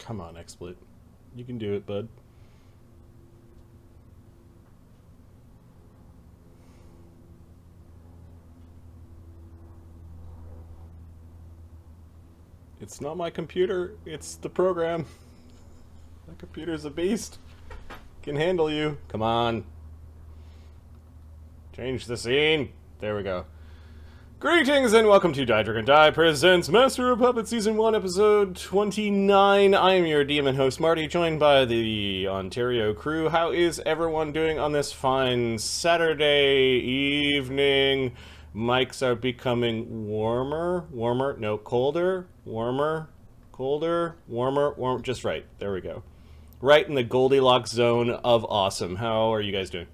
Come on, XSplit. You can do it, bud. It's not my computer, it's the program. My computer's a beast. Can handle you. Come on. Change the scene. There we go. Greetings and welcome to Die Dragon Die presents Master of Puppets Season 1 Episode 29. I am your DM and host Marty, joined by the Ontario crew. How is everyone doing on this fine Saturday evening? Mics are becoming warmer. No, colder. Warmer. Colder. Warmer. Just right. There we go. Right in the Goldilocks zone of awesome. How are you guys doing?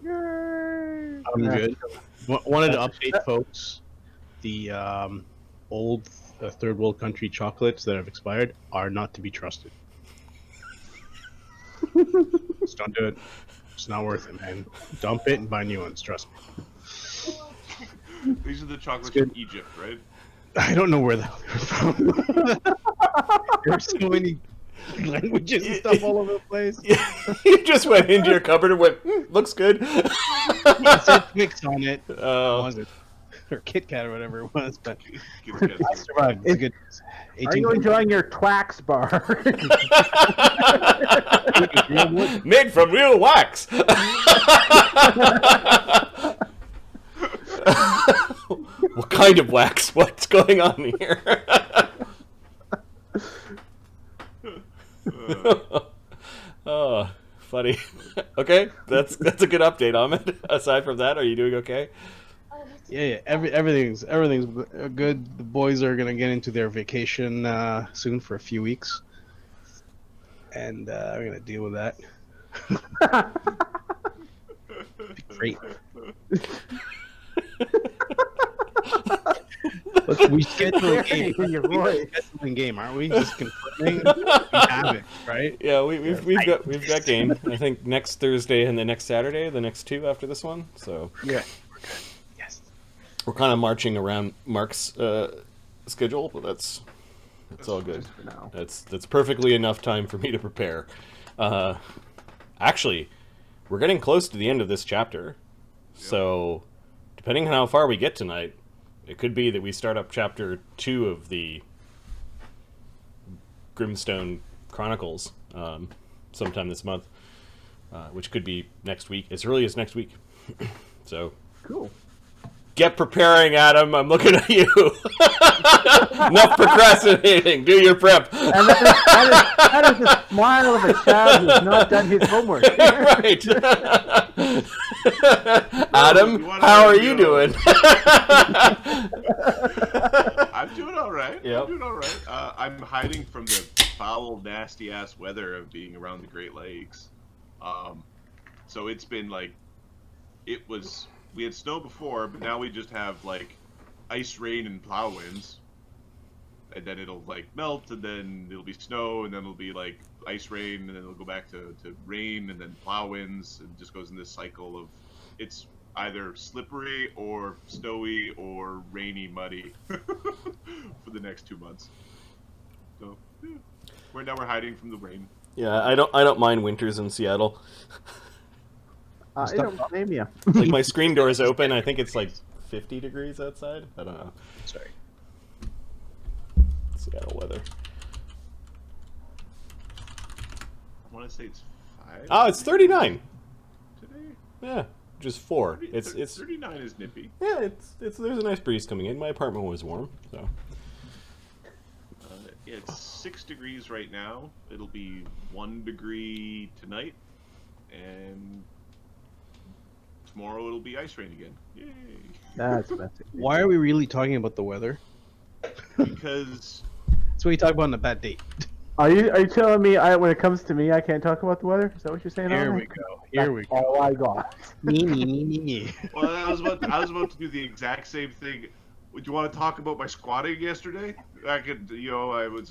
I'm good. Wanted to update folks. The old third world country chocolates that have expired are not to be trusted. Just don't do it. It's not worth it, man. Dump it and buy new ones. Trust me. These are the chocolates from Egypt, right? I don't know where the hell they're from. There's so many languages and stuff all over the place. You just went into your cupboard and went, looks good. It said Twix on it. Was it? Or Kit Kat or whatever it was, but I survived. It's good. Are you enjoying your Twax bar? Made from real wax. What kind of wax? What's going on here? Oh, funny. Okay, that's a good update, Ahmed. Aside from that, are you doing okay? Yeah. Everything's good. The boys are gonna get into their vacation soon for a few weeks, and we're gonna deal with that. Great. Look, we schedule a game. We're scheduling game, aren't we? Just confirming we have it, right? Yeah, we've got game. I think next Thursday and the next Saturday, the next two after this one. So yeah, we're good. Yes, we're kind of marching around Mark's schedule, but that's all good. That's perfectly enough time for me to prepare. Actually, we're getting close to the end of this chapter, so depending on how far we get tonight, it could be that we start up chapter 2 of the Grimstone Chronicles sometime this month, which could be next week, as early as next week. So, cool. Get preparing, Adam. I'm looking at you. Enough procrastinating. Do your prep. And that is the smile of a child who has not done his homework. Right. Adam, how are you doing? I'm doing all right. Yep. I'm doing all right. I'm hiding from the foul, nasty-ass weather of being around the Great Lakes. So it's been like, we had snow before, but now we just have like ice, rain, and plow winds. And then it'll like melt, and then it'll be snow, and then it'll be like ice, rain, and then it'll go back to rain, and then plow winds, and it just goes in this cycle of it's either slippery or snowy or rainy, muddy for the next 2 months. So yeah. Right now we're hiding from the rain. Yeah, I don't mind winters in Seattle. I don't blame you. Like my screen door is open. I think it's like 50 degrees outside. I don't know. Sorry. Seattle weather. I want to say it's 5. Oh, it's 39 today. Yeah, just 4. 30, It's 39 is nippy. yeah. It's there's a nice breeze coming in. My apartment was warm, so. It's 6 degrees right now. It'll be 1 degree tonight, and tomorrow it'll be ice rain again. Yay! That's Why are we really talking about the weather? Because That's what you talk about on a bad date. Are you telling me when it comes to me, I can't talk about the weather? Is that what you're saying? Here Alan? we go. Here we go. All I got. Me. well, I was about to do the exact same thing. Would you want to talk about my squatting yesterday? I could,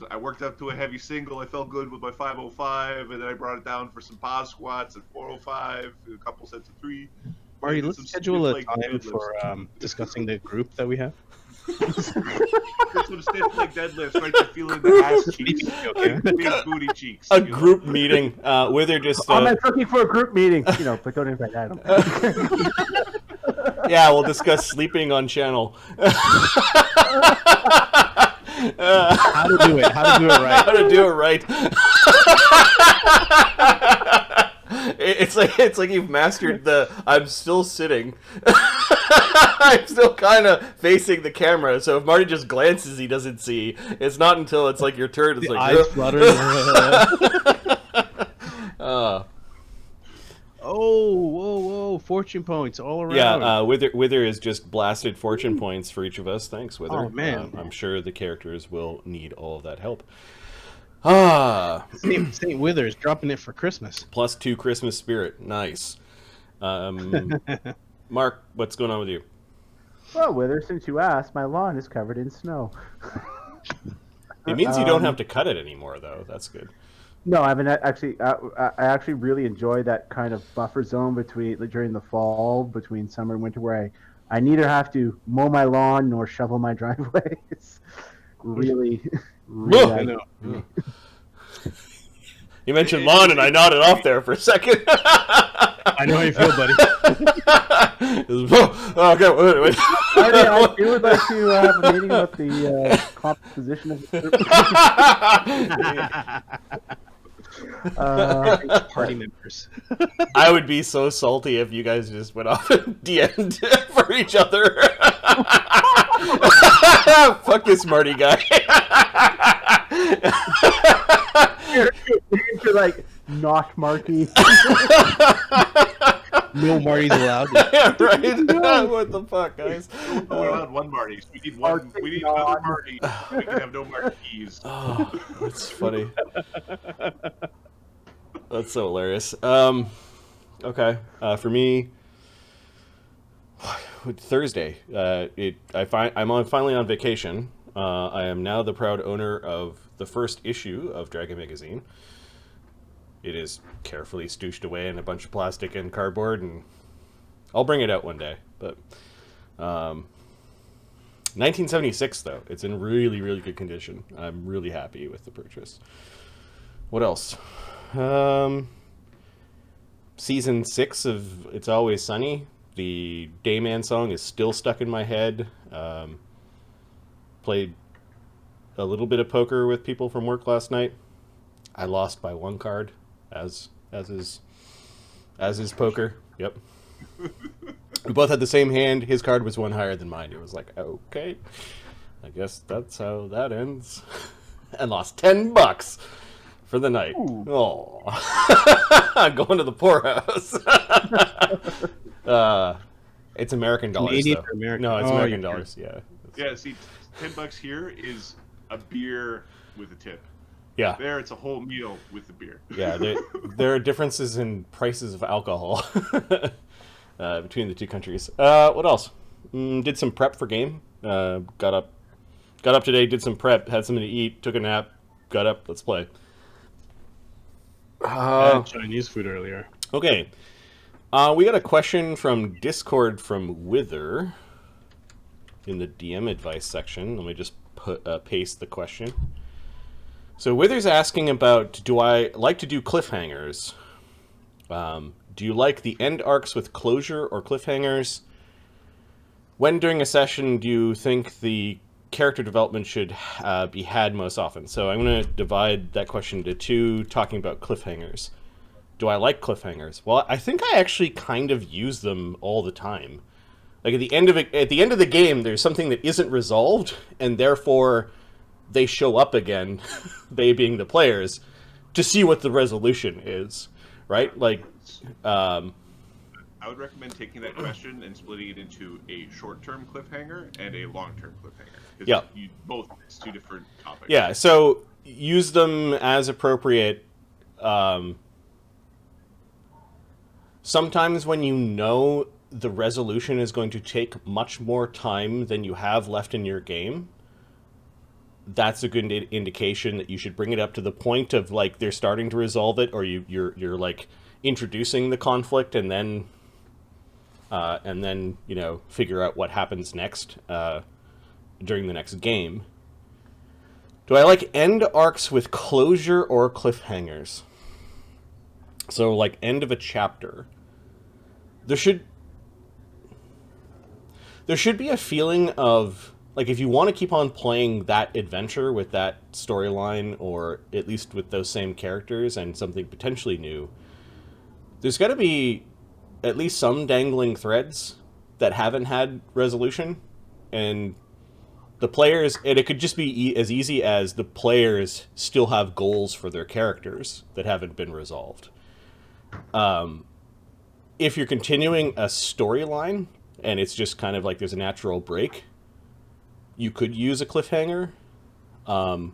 I worked up to a heavy single. I felt good with my 505, and then I brought it down for some pause squats at 405, a couple sets of 3. Marty, let's schedule a time for discussing the group that we have. Get some stiff leg deadlifts right to feeling the ass cheeks. Big booty cheeks. A group meeting where they're just. I'm not looking for a group meeting, but don't invite Adam. Yeah, we'll discuss sleeping on channel. How to do it? How to do it right? How to do it right? It's like you've mastered the. I'm still sitting. I'm still kind of facing the camera, so if Marty just glances, he doesn't see. It's not until it's like your turn. It's The like eyes fluttering. Oh, whoa! Fortune points all around. Yeah, Wither is just blasted fortune points for each of us. Thanks, Wither. Oh, man. I'm sure the characters will need all of that help. Saint Withers dropping it for Christmas. +2 Christmas spirit. Nice. Mark, what's going on with you? Well, Wither, since you asked, my lawn is covered in snow. It means you don't have to cut it anymore, though. That's good. No, I mean, I actually really enjoy that kind of buffer zone during the fall, between summer and winter, where I neither have to mow my lawn nor shovel my driveway. It's really I know. You mentioned lawn, and I nodded off there for a second. I know how you feel, buddy. Okay, wait. I would like to have a meeting about the composition of the group. Party members. I would be so salty if you guys just went off and DM'd for each other. Fuck this Marty guy. You're like, not Marty. No Marty's allowed. Yeah, right? What the fuck, guys? We're allowed one Marty. We need one. We need another Marty. We can have no Marties. Oh, that's funny. That's so hilarious. Okay. For me, Thursday. I'm finally on vacation. I am now the proud owner of the first issue of Dragon Magazine. It is carefully stooshed away in a bunch of plastic and cardboard, and I'll bring it out one day. But 1976, though. It's in really, really good condition. I'm really happy with the purchase. What else? Season 6 of It's Always Sunny. The Dayman song is still stuck in my head. Played a little bit of poker with people from work last night. I lost by 1 card, as is poker. Yep. We both had the same hand. His card was 1 higher than mine. It was like, okay, I guess that's how that ends. And lost $10 for the night. Oh, I'm going to the poorhouse. It's American dollars. Canadian Though. or American? No, it's Oh, American yeah. dollars. Yeah. Yeah, see, $10 here is a beer with a tip. Yeah. There, it's a whole meal with the beer. Yeah, there are differences in prices of alcohol between the two countries. What else? Did some prep for game. Got up today, did some prep, had something to eat, took a nap, got up, let's play. I had Chinese food earlier. Okay. We got a question from Discord from Wither in the DM advice section. Let me just paste the question. So Wither's asking about, do I like to do cliffhangers? Do you like the end arcs with closure or cliffhangers? When during a session do you think the character development should be had most often? So I'm going to divide that question into 2, talking about cliffhangers. Do I like cliffhangers? Well, I think I actually kind of use them all the time. Like at the end of the game, there's something that isn't resolved, and therefore they show up again, they being the players, to see what the resolution is, right? Like, I would recommend taking that question and splitting it into a short-term cliffhanger and a long-term cliffhanger. Yeah. It's 2 different topics. Yeah, so use them as appropriate. Sometimes when you know the resolution is going to take much more time than you have left in your game, that's a good indication that you should bring it up to the point of like they're starting to resolve it, or you're like introducing the conflict and then figure out what happens next. during the next game. Do I like end arcs with closure or cliffhangers? So, like, end of a chapter. There should be a feeling of, like, if you want to keep on playing that adventure with that storyline, or at least with those same characters and something potentially new, there's got to be at least some dangling threads that haven't had resolution, and the players, and it could just be as easy as the players still have goals for their characters that haven't been resolved. If you're continuing a storyline and it's just kind of like there's a natural break, you could use a cliffhanger. I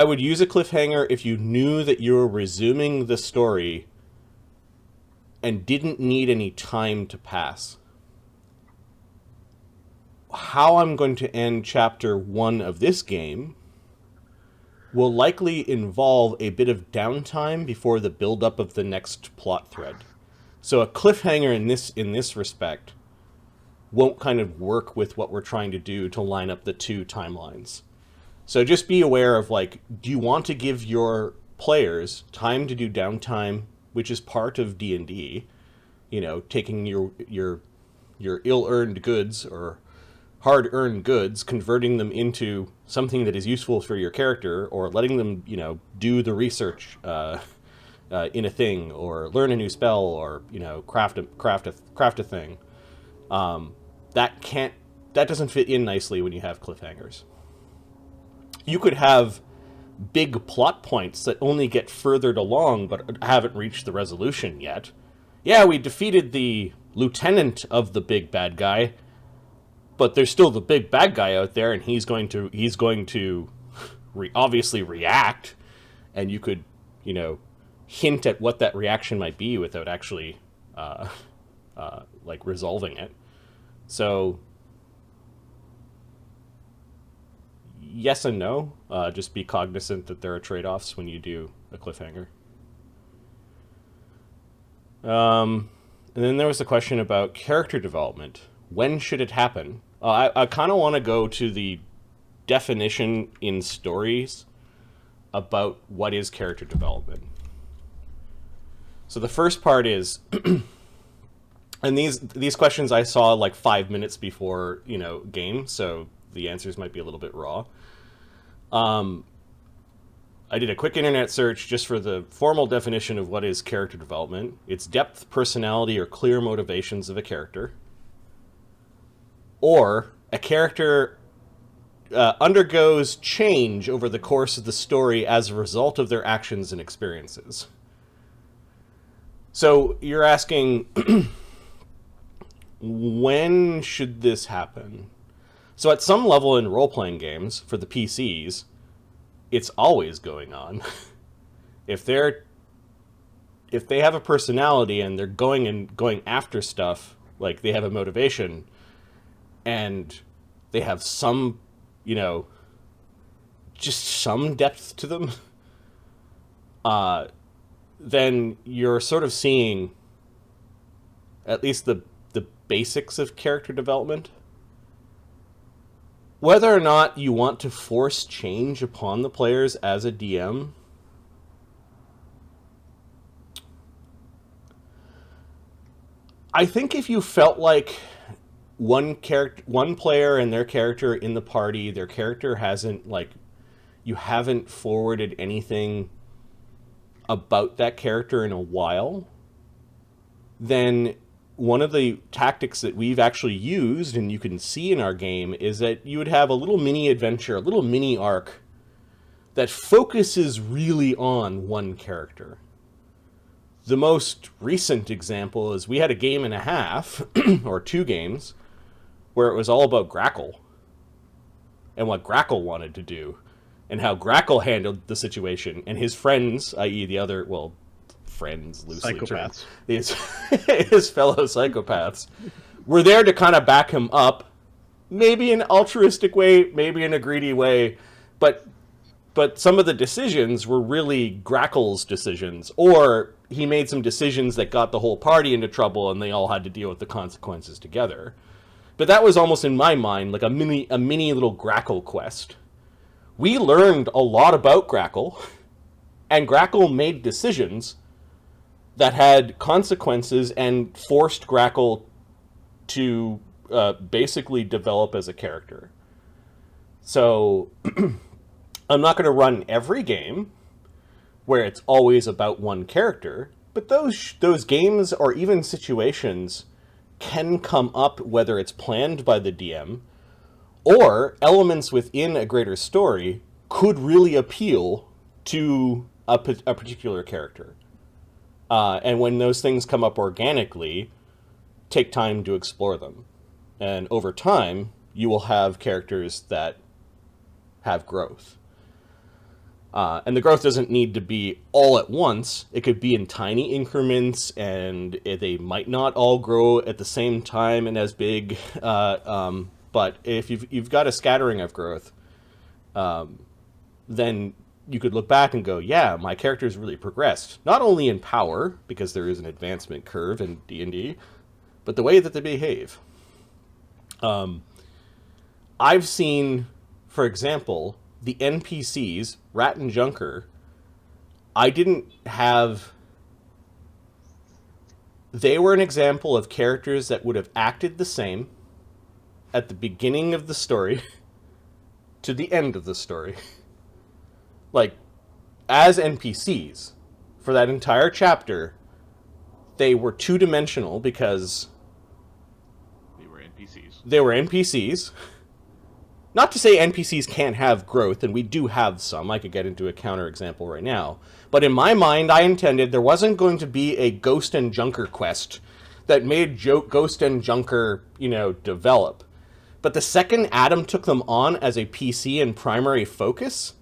would use a cliffhanger if you knew that you were resuming the story and didn't need any time to pass. How I'm going to end chapter 1 of this game will likely involve a bit of downtime before the build-up of the next plot thread. So a cliffhanger in this respect won't kind of work with what we're trying to do to line up the two timelines. So just be aware of, like, do you want to give your players time to do downtime, which is part of D&D, you know, taking your ill-earned goods or hard-earned goods, converting them into something that is useful for your character, or letting them, you know, do the research in a thing, or learn a new spell, or, you know, craft a thing. That doesn't fit in nicely when you have cliffhangers. You could have big plot points that only get furthered along but haven't reached the resolution yet. Yeah, we defeated the lieutenant of the big bad guy, but there's still the big bad guy out there, and he's going to obviously react, and you could, you know, hint at what that reaction might be without actually like resolving it. So yes and no. Just be cognizant that there are trade-offs when you do a cliffhanger. And then there was a question about character development. When should it happen? I kind of want to go to the definition in stories about what is character development. So the first part is, and these questions I saw like 5 minutes before, you know, game, so the answers might be a little bit raw. I did a quick internet search just for the formal definition of what is character development. It's depth, personality, or clear motivations of a character. Or a character undergoes change over the course of the story as a result of their actions and experiences. So you're asking, when should this happen? So at some level in role-playing games, for the PCs, it's always going on. If they have a personality and they're going after stuff, like they have a motivation, and they have some, you know, just some depth to them, then you're sort of seeing at least the basics of character development. Whether or not you want to force change upon the players as a DM, I think if you felt like one player and their character in the party, their character hasn't, like, you haven't forwarded anything about that character in a while, then one of the tactics that we've actually used, and you can see in our game, is that you would have a little mini adventure, a little mini arc that focuses really on one character. The most recent example is we had a game and a half, or 2 games, where it was all about Grakkel and what Grakkel wanted to do and how Grakkel handled the situation, and his friends, i.e. the other, well, friends, loosely Psychopaths. his fellow psychopaths, were there to kind of back him up, maybe in an altruistic way, maybe in a greedy way, but some of the decisions were really Grakkel's decisions, or he made some decisions that got the whole party into trouble and they all had to deal with the consequences together. But that was almost, in my mind, like a mini little Grakkel quest. We learned a lot about Grakkel, and Grakkel made decisions that had consequences and forced Grakkel to basically develop as a character. So I'm not going to run every game where it's always about one character, but those games or even situations can come up, whether it's planned by the DM or elements within a greater story could really appeal to a particular character. And when those things come up organically, take time to explore them. And over time, you will have characters that have growth. And the growth doesn't need to be all at once. It could be in tiny increments, and they might not all grow at the same time and as big. But if you've got a scattering of growth, then you could look back and go, yeah, my character's really progressed. Not only in power, because there is an advancement curve in D&D, but the way that they behave. I've seen, for example, the NPCs, Rat and Junker, they were an example of characters that would have acted the same at the beginning of the story to the end of the story. Like, as NPCs, for that entire chapter, they were two-dimensional because they were NPCs. Not to say NPCs can't have growth, and we do have some. I could get into a counterexample right now. But in my mind, I intended there wasn't going to be a Ghost and Junker quest that made Ghost and Junker, develop. But the second Adam took them on as a PC and primary focus,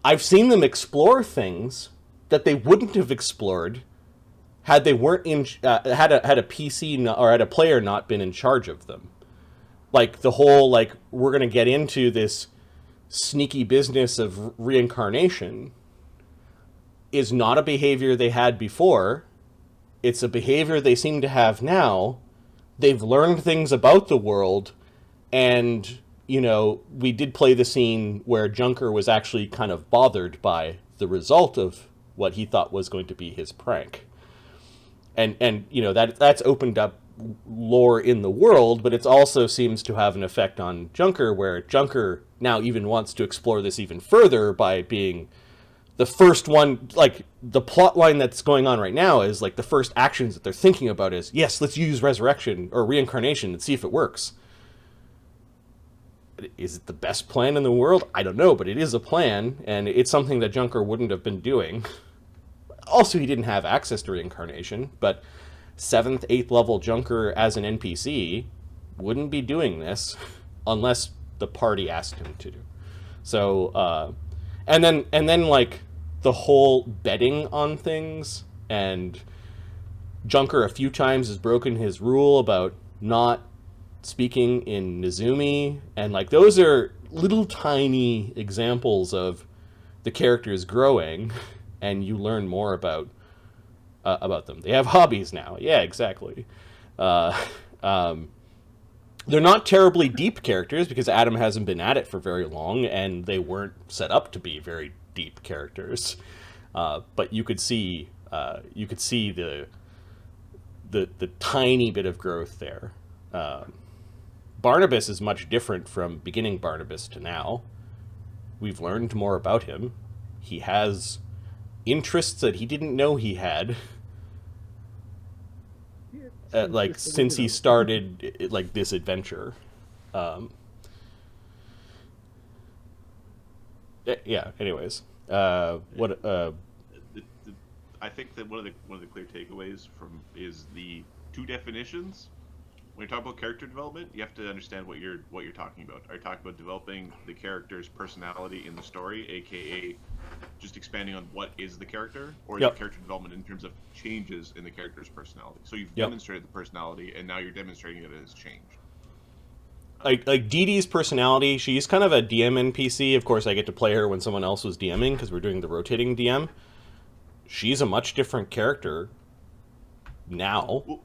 I've seen them explore things that they wouldn't have explored had they weren't had a PC or had a player not been in charge of them. Like the whole, we're going to get into this sneaky business of reincarnation is not a behavior they had before. It's a behavior they seem to have now. They've learned things about the world, and, we did play the scene where Junker was actually kind of bothered by the result of what he thought was going to be his prank. And that's opened up lore in the world, but it also seems to have an effect on Junker, where Junker now even wants to explore this even further by being the first one. Like, the plot line that's going on right now is, the first actions that they're thinking about is, yes, let's use resurrection or reincarnation and see if it works. Is it the best plan in the world? I don't know, but it is a plan, and it's something that Junker wouldn't have been doing. Also, he didn't have access to reincarnation, but 7th, 8th level Junker as an NPC wouldn't be doing this unless the party asked him to. So, and then the whole betting on things, and Junker a few times has broken his rule about not speaking in Nezumi, and those are little tiny examples of the characters growing, and you learn more about them. They have hobbies now. Yeah, exactly. They're not terribly deep characters because Adam hasn't been at it for very long, and they weren't set up to be very deep characters. But you could see the tiny bit of growth there. Barnabus is much different from beginning Barnabus to now. We've learned more about him. He has interests that he didn't know he had. Since he started this adventure. Yeah. Anyways, I think that one of the clear takeaways is the two definitions. When you're talking about character development, you have to understand what you're talking about. Are you talking about developing the character's personality in the story, aka just expanding on what is the character, or is it character development in terms of changes in the character's personality? So you've demonstrated the personality, and now you're demonstrating that it has changed. Like Dee Dee's personality, she's kind of a DM NPC. Of course, I get to play her when someone else was DMing because we're doing the rotating DM. She's a much different character now.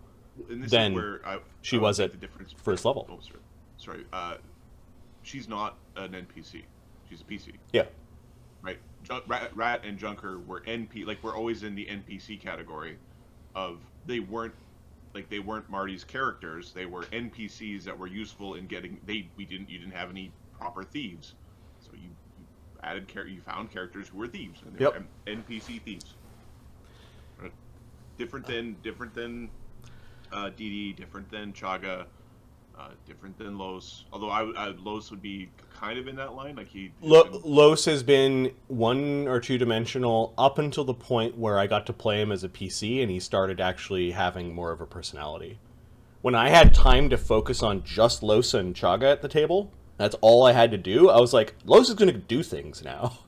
And this then is where she I was would at make the difference. first level. Oh, sorry. She's not an NPC. She's a PC. Yeah. Right. Rat and Junker were we're always in the NPC category of they weren't Marty's characters. They were NPCs that were useful in getting. You didn't have any proper thieves, so you found characters who were thieves, and they were NPC thieves. Right? Different than DD, different than Chaga, different than Los. Although Los would be kind of in that line, like Los has been 1 or 2 dimensional up until the point where I got to play him as a PC, and he started actually having more of a personality. When I had time to focus on just Los and Chaga at the table, that's all I had to do. I was like, Los is going to do things now.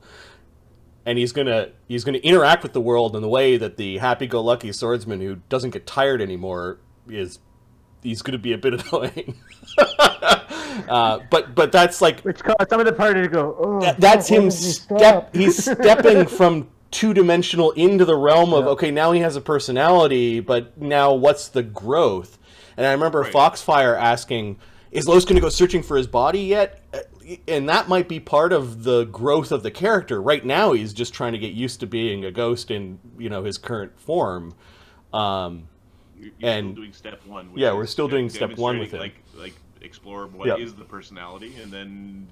And he's gonna interact with the world in the way that the happy-go-lucky swordsman who doesn't get tired anymore he's going to be a bit annoying. But that's like, which caused some of the party to go, oh, that's him. He's stepping from 2-dimensional into the realm of okay, now he has a personality, but now what's the growth? And I remember Foxfire asking, "Is Los going to go searching for his body yet?" And that might be part of the growth of the character. Right now, he's just trying to get used to being a ghost in his current form. You're still doing step 1. We're still doing step 1 with him. Like explore what is the personality, and then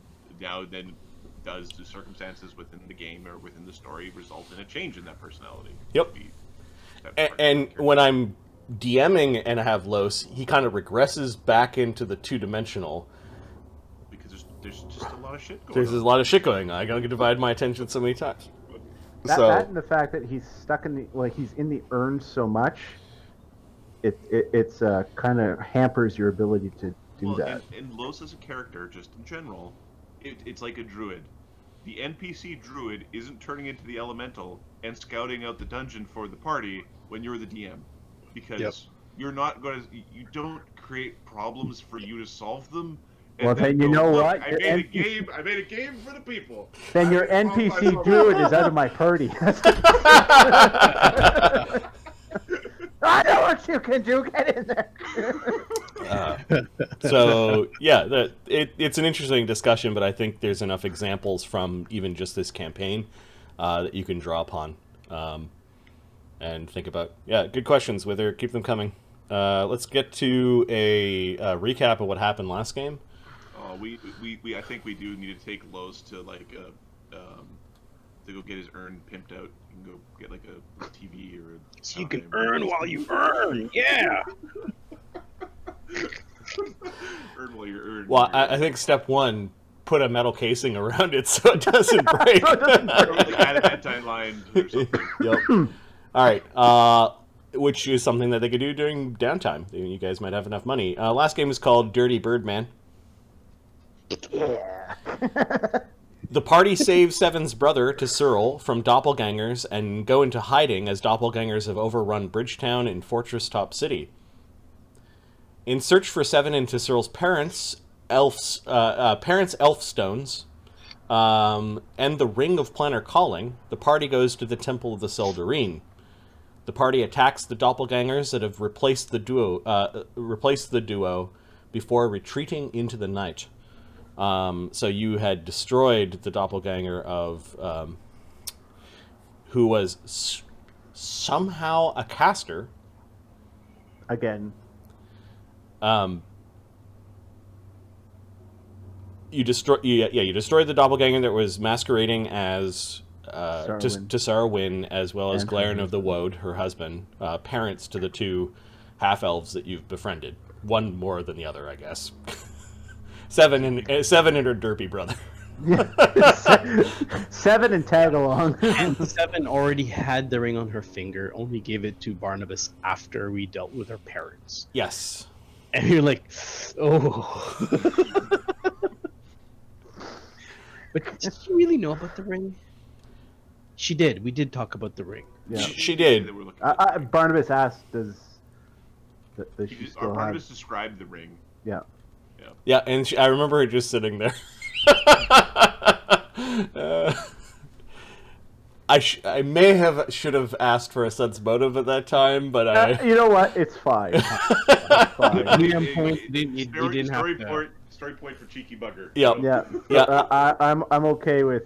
does the circumstances within the game or within the story result in a change in that personality? Yep. And when I'm DMing and I have Los, he kind of regresses back into the 2-dimensional. There's just a lot of shit going on. There's a lot of shit going on. I gotta divide my attention so many times. That and the fact that he's stuck in he's in the urn so much, it's kind of hampers your ability to do that. And Los as a character, just in general, it's like a druid. The NPC druid isn't turning into the elemental and scouting out the dungeon for the party when you're the DM, because you don't create problems for you to solve them. Well, then you know what? I made a game for the people. Then your NPC druid is out of my party. I know what you can do. Get in there. It's an interesting discussion, but I think there's enough examples from even just this campaign that you can draw upon and think about. Yeah, good questions. Whether keep them coming. Let's get to a recap of what happened last game. I think we do need to take Los to to go get his urn pimped out. You can go get like a TV or so you can earn while you earn. Yeah. Earn while you earn. Well, I think step 1, put a metal casing around it so it doesn't break. Like adamantine line or something. Yep. All right. Which is something that they could do during downtime. You guys might have enough money. Last game was called Dirty Birdman. Yeah. The party saves Seven's brother to Cyril from doppelgangers and go into hiding as doppelgangers have overrun Bridgetown and Fortresstop City. In search for Seven and to Cyril's parents' elf stones, and the Ring of Planar Calling, the party goes to the Temple of the Seldarine. The party attacks the doppelgangers that have replaced the duo before retreating into the night. So you had destroyed the doppelganger of who was somehow a caster. Again. You destroyed the doppelganger that was masquerading as Tsarra Wynn, as well as Glaran of the Wode, her husband, parents to the 2 half-elves that you've befriended. One more than the other, I guess. Seven and her derpy brother. Seven and tag along. And Seven already had the ring on her finger, only gave it to Barnabus after we dealt with her parents. Yes. And you're like, oh. But did she really know about the ring? She did. We did talk about the ring. Yeah. She did. Barnabas asked, does she still Barnabas described the ring. Yeah. Yeah, and I remember her just sitting there. I may should have asked for a sense motive at that time, but I. You know what? It's fine. It's fine. Liam point, you didn't have to. Story point for cheeky bugger. Yep. Yeah, Yeah. I'm okay with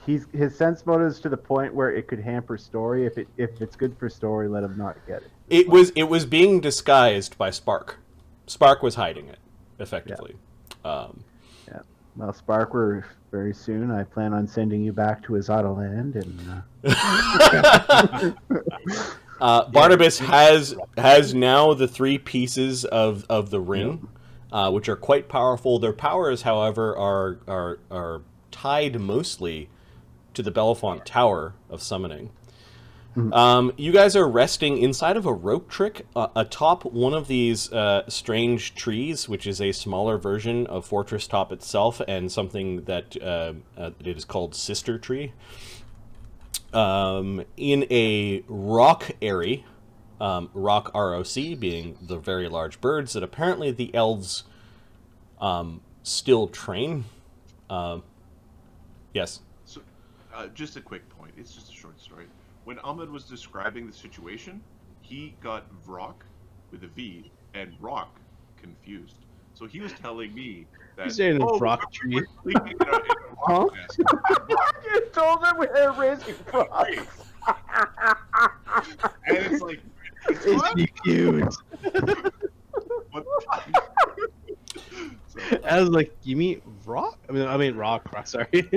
his sense motives to the point where it could hamper story. If it's good for story, let him not get it. It was being disguised by Spark. Spark was hiding it effectively. Yeah. Well, Spark, we're very soon. I plan on sending you back to his Autoland, and Barnabus has now the 3 pieces of the ring, which are quite powerful. Their powers, however, are tied mostly to the Malefont Tower of Summoning. You guys are resting inside of a rope trick atop one of these strange trees, which is a smaller version of Fortresstop itself, and something that it is called Sister Tree. In a rock area, rock ROC being the very large birds that apparently the elves still train. Yes. So, just a quick point. It's just a short story. When Ahmed was describing the situation, he got Vrock with a V and Rock confused. So he was telling me that He's saying Vrock tree. We're sleeping in a rock nest. you told him we were raising frogs. And it's like, It's cute. what the fuck? So, I was like, you mean rock? I mean rock. Sorry.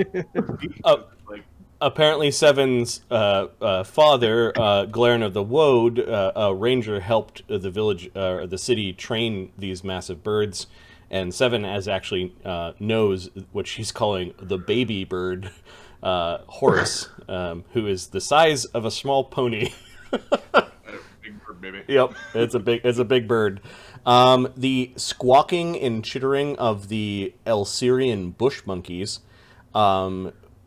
like, Apparently, Seven's father, Glaran of the Wode, a ranger, helped the village, the city, train these massive birds. And Seven actually knows what she's calling the baby bird, Horus, who is the size of a small pony. big bird, baby. Yep, it's a big bird. The squawking and chittering of the Elsyrian bush monkeys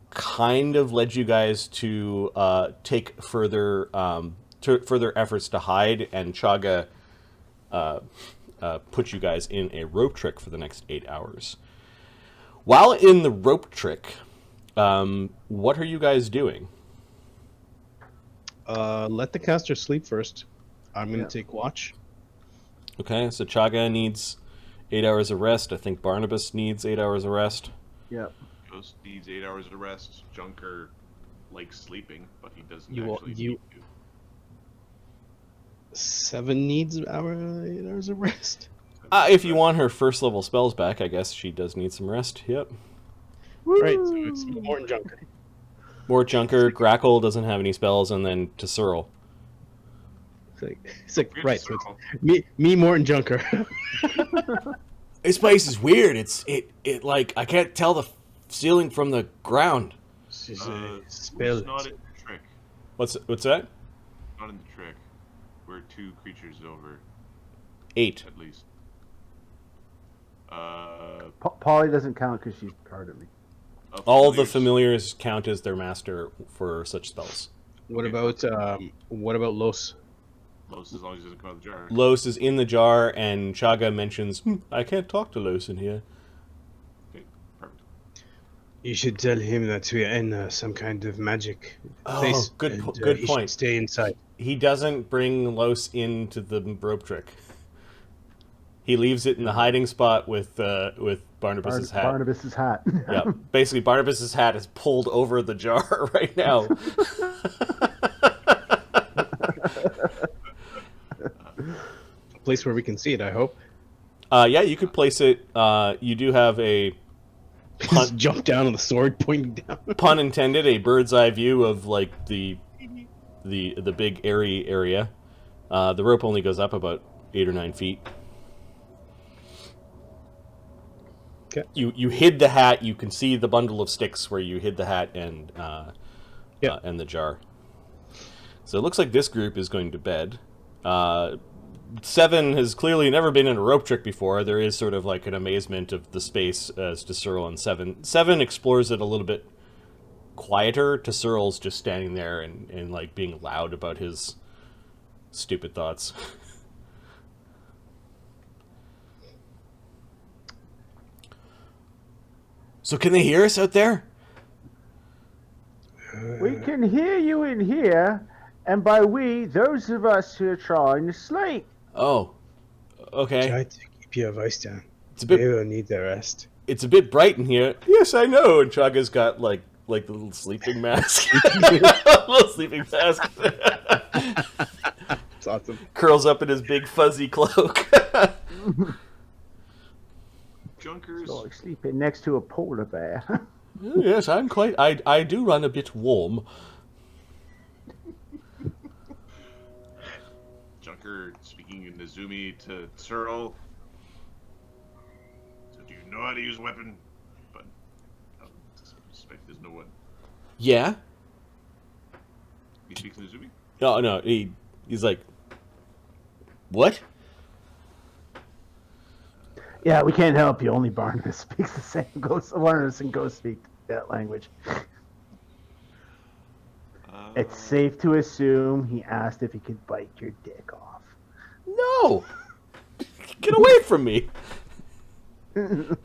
kind of led you guys to take further efforts to hide, and Chaga put you guys in a rope trick for the next 8 hours. While in the rope trick, what are you guys doing? Let the caster sleep first. I'm gonna take watch. Okay, so Chaga needs 8 hours of rest. I think Barnabus needs 8 hours of rest. Yep. Ghost needs 8 hours of rest. Junker likes sleeping, but he doesn't You- actually you- need to. 7 needs 8 hours of rest. If you want her first level spells back, I guess she does need some rest. Yep. Right, so it's Mort and Junker. More Junker, Grakkel doesn't have any spells, and then Tsarra. It's like right. So it's me, Mort and Junker. This place is weird. It like I can't tell the ceiling from the ground. Spell It's not in the trick. What's that? Not in the trick. We're 2 creatures over, 8. at least. Polly doesn't count because she's part of me. All the familiars count as their master for such spells. What about Los? Most as long as it doesn't come out of the jar. Los is in the jar, and Chaga mentions, I can't talk to Los in here. Okay, perfect. You should tell him that we're in some kind of magic Oh, place. good and, good he point. should stay inside. He doesn't bring Los into the rope trick. He leaves it in the hiding spot with Barnabas's hat. Barnabas's hat. Yeah, basically Barnabas's hat is pulled over the jar right now. A place where we can see it, I hope. Yeah, you could place it. You do have a Just jump down on the sword pointing down. pun intended, a bird's eye view of like the big airy area. The rope only goes up about 8 or 9 feet. Okay. You hid the hat. You can see the bundle of sticks where you hid the hat and the jar. So it looks like this group is going to bed. 7 has clearly never been in a rope trick before. There is sort of like an amazement of the space as to Cyril and 7. 7 explores it a little bit quieter. To Cyril's just standing there and like being loud about his stupid thoughts. So can they hear us out there? We can hear you in here, and by we, those of us who are trying to sleep. Oh, okay. Try to keep your voice down. It's a They bit. will need the rest. It's a bit bright in here. Yes, I know. And Chaga's got like the little sleeping mask. Little sleeping mask. It's awesome. Curls up in his big fuzzy cloak. Junkers. Like sleeping next to a polar bear. Yes, I'm quite. I do run a bit warm. Junker speaking in Nezumi to Searle. So do you know how to use a weapon? But I suspect there's no one. Yeah. He speaks Nezumi? No. He's like, what? Yeah, we can't help you. Only Barnabus speaks the same. Barnabus and Ghost speak that language. It's safe to assume he asked if he could bite your dick off. No. Get away from me. Does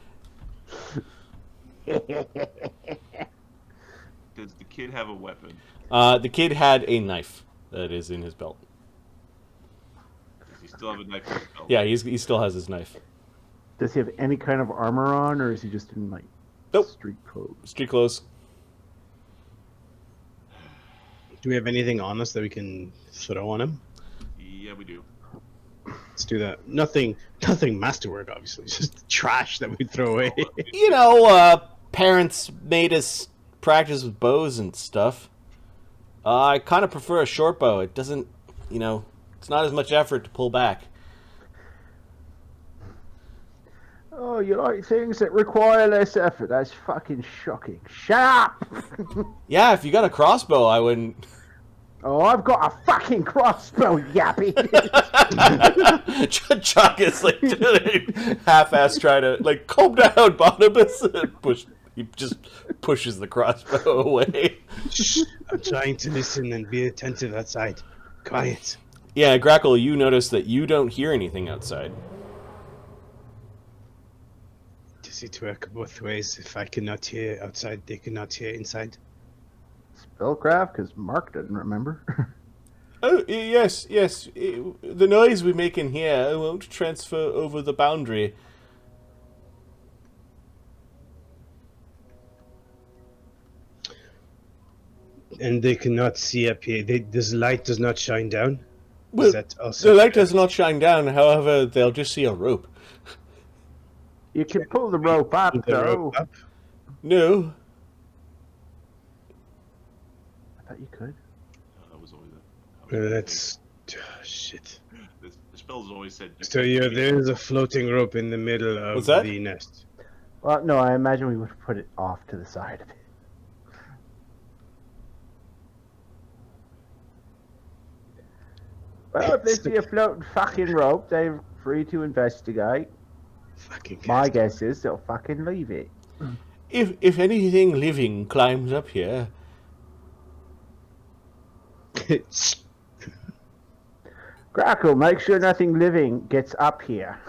the kid have a weapon? The kid had a knife that is in his belt. Does he still have a knife in his belt? Yeah, he still has his knife. Does he have any kind of armor on, or is he just in like Nope. street clothes? Street clothes. Do we have anything on us that we can throw on him? Yeah, we do. Let's do that. Nothing masterwork, obviously. Just trash that we throw away. You know, parents made us practice with bows and stuff. I kind of prefer a short bow. It doesn't, it's not as much effort to pull back. Oh, you like things that require less effort? That's fucking shocking. Shut up! Yeah, if you got a crossbow, I wouldn't. Oh, I've got a fucking crossbow, yappy. Chuck is like half-ass trying to calm down, Barnabus. He just pushes the crossbow away. Shh, I'm trying to listen and be attentive outside. Quiet. Yeah, Grakkel, you notice that you don't hear anything outside. Does it work both ways? If I cannot hear outside, they cannot hear inside. Spellcraft, because Mark doesn't remember. Oh, yes. The noise we make in here won't transfer over the boundary. And they cannot see up here. This light does not shine down. Well, Is that also the light does not shine down, however, they'll just see a rope. You can pull the rope up, the though. rope up? No. I thought you could. That was always That's shit. The spell's always said. So there's a floating rope in the middle of What's that? the nest. Well, no, I imagine we would have put it off to the side of it. Well, if they see a floating fucking rope, they're free to investigate. Fucking My cast. guess is they'll fucking leave it. If anything living climbs up here, Grakkel, make sure nothing living gets up here.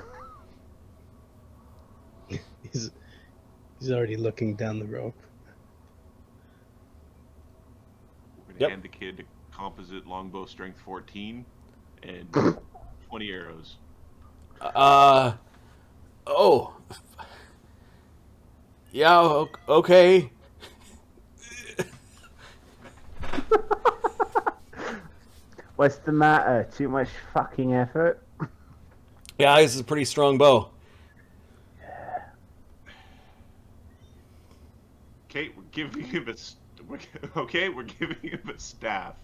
he's already looking down the rope. We're gonna Yep. hand the kid a composite longbow strength 14 and 20 arrows. oh. Yeah, okay. What's the matter? Too much fucking effort? Yeah, this is a pretty strong bow. Okay, we're giving him a staff.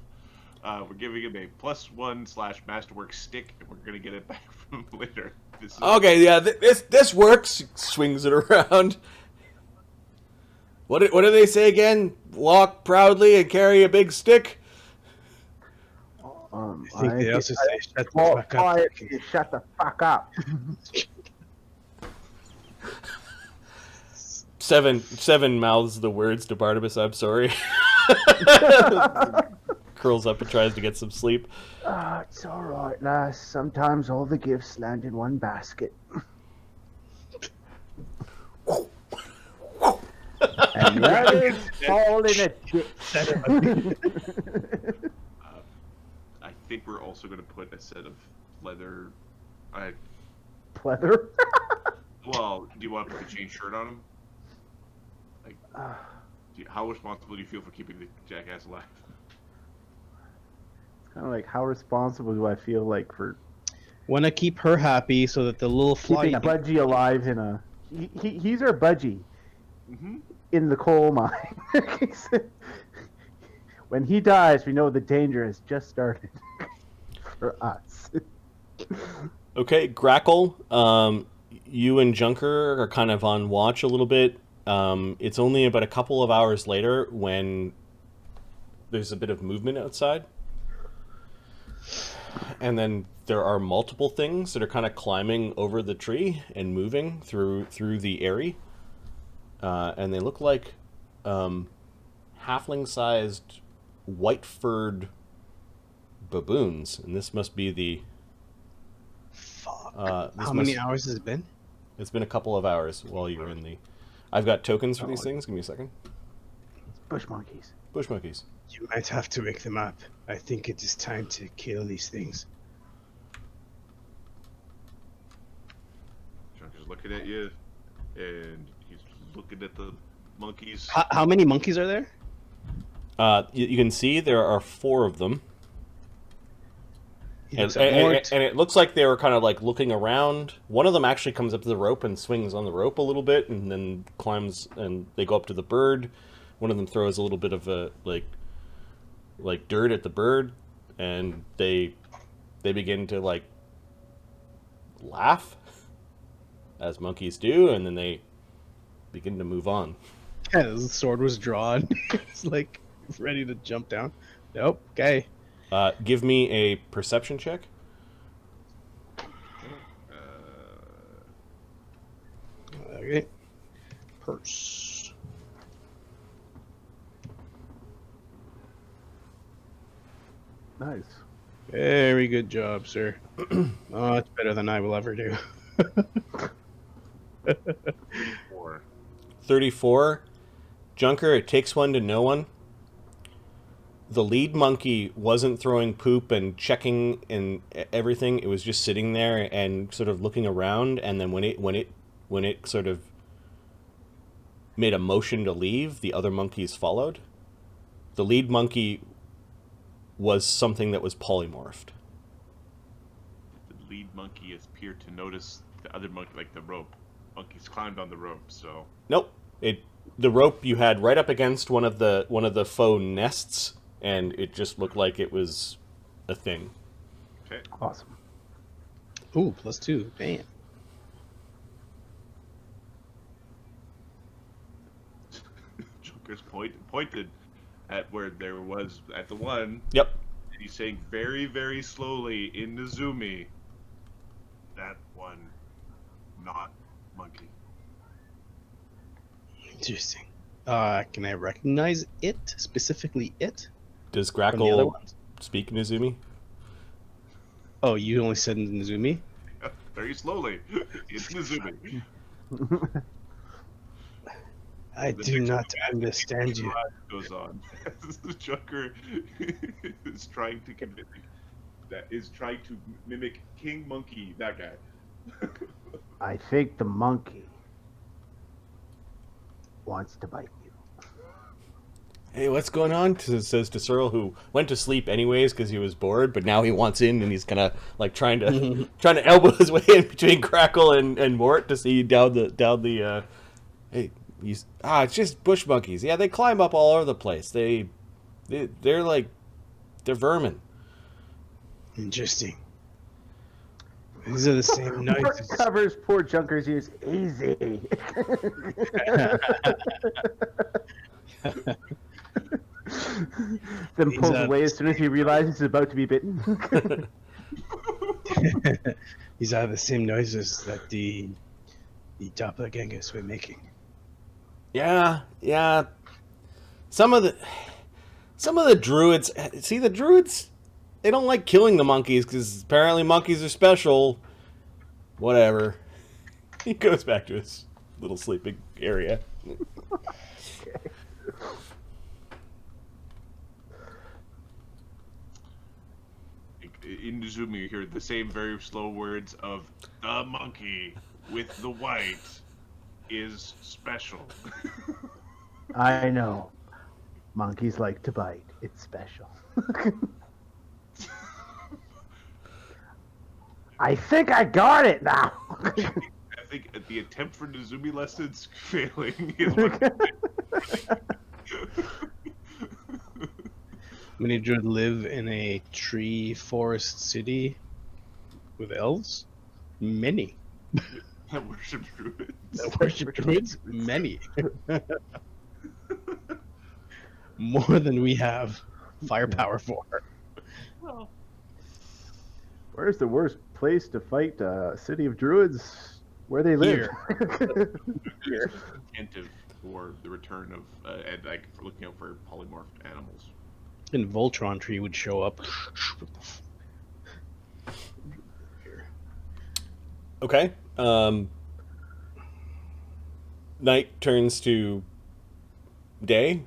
We're giving him a +1/masterwork stick, and we're gonna get it back from him later. This is, Okay, yeah, this works. Swings it around. What do they say again? Walk proudly and carry a big stick. I think they also say, shut the Well, fuck up. quiet, you shut the fuck up. Seven mouths the words to Barnabus. I'm sorry. Curls up and tries to get some sleep. It's alright, lass. Sometimes all the gifts land in one basket. And the others fall in a ditch. I think we're also going to put a set of leather. Pleather? Well, do you want to put a chain shirt on him? Like, how responsible do you feel for keeping the jackass alive? It's kind of like, how responsible do I feel like for Want to keep her happy so that the little fly. keeping Budgie alive in a... He's our Budgie in the coal mine. When he dies, we know the danger has just started for us. Okay, Grakkel, you and Junker are kind of on watch a little bit. It's only about a couple of hours later when there's a bit of movement outside. And then there are multiple things that are kind of climbing over the tree and moving through the area. And they look like halfling-sized, white-furred baboons. And this must be the... Fuck. How many hours has it been? It's been a couple of hours while you were in the... I've got tokens for these things. Give me a second. Bush monkeys. Bush monkeys. You might have to wake them up. I think it is time to kill these things. Junker's looking at you, and he's looking at the monkeys. How many monkeys are there? You can see there are 4 of them. And it looks like they were kind of like looking around. One of them actually comes up to the rope and swings on the rope a little bit, and then climbs, and they go up to the bird. One of them throws a little bit of a like dirt at the bird, and they begin to like laugh, as monkeys do, and then they begin to move on. Yeah, the sword was drawn. It's like ready to jump down. Nope. Okay. Give me a perception check. Okay. Purse. Nice. Very good job, sir. Oh, it's better than I will ever do. 34. Junker, it takes one to know one. The lead monkey wasn't throwing poop and checking and everything. It was just sitting there and sort of looking around. And then when it sort of made a motion to leave, the other monkeys followed. The lead monkey was something that was polymorphed. The lead monkey appeared to notice the other monkey, like the rope. Monkeys climbed on the rope, so. Nope. The rope you had right up against one of the faux nests, and it just looked like it was a thing. Okay. Awesome. Ooh, +2. Bam. Joker's pointed at where there was at the one. Yep. And he's saying very, very slowly in Nizumi, that one, not monkey. Interesting. Can I recognize it, specifically it? Does From the other Grakkel ones? speak Nizumi? Oh, you only said Nizumi? Very slowly. It's Nizumi. I The do picture not of the understand you. goes on. The Joker is trying to mimic King Monkey, that guy. I think the monkey wants to bite you. Hey, what's going on? Says to Cyril, who went to sleep anyways because he was bored, but now he wants in, and he's kind of like trying to elbow his way in between Grakkel and Mort to see down the. Hey, it's just bush monkeys. Yeah, they climb up all over the place. They're vermin. Interesting. These are the same Mort noises. covers poor Junker's ears. Easy. Then pulls away as soon as he realizes he's about to be bitten. These are the same noises that the doppelgangers were making. Yeah. Some of the druids. See, the druids, they don't like killing the monkeys because apparently monkeys are special. Whatever. He goes back to his little sleeping area. in Nizumi you hear the same very slow words of the monkey with the white is special. I know. Monkeys like to bite. It's special. I think I got it now. I think the attempt for Nizumi lessons failing is Many druid live in a tree forest city with elves? Many. that worship druids. That worship druids? Many. More than we have firepower for. Well, Where's the worst place to fight a city of druids? Where they live. Here. attentive for the return of and like for looking out for polymorphed animals. And Voltron tree would show up. Okay. Night turns to day.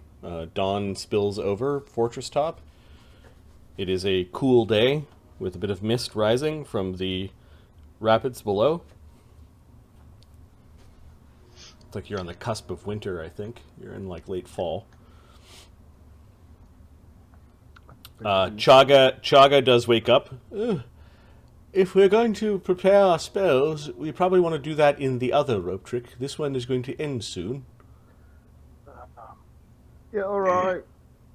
Dawn spills over Fortresstop. It is a cool day with a bit of mist rising from the rapids below. It's like you're on the cusp of winter, I think. You're in like late fall. Chaga does wake up. If we're going to prepare our spells, we probably want to do that in the other rope trick. This one is going to end soon. Yeah, all right.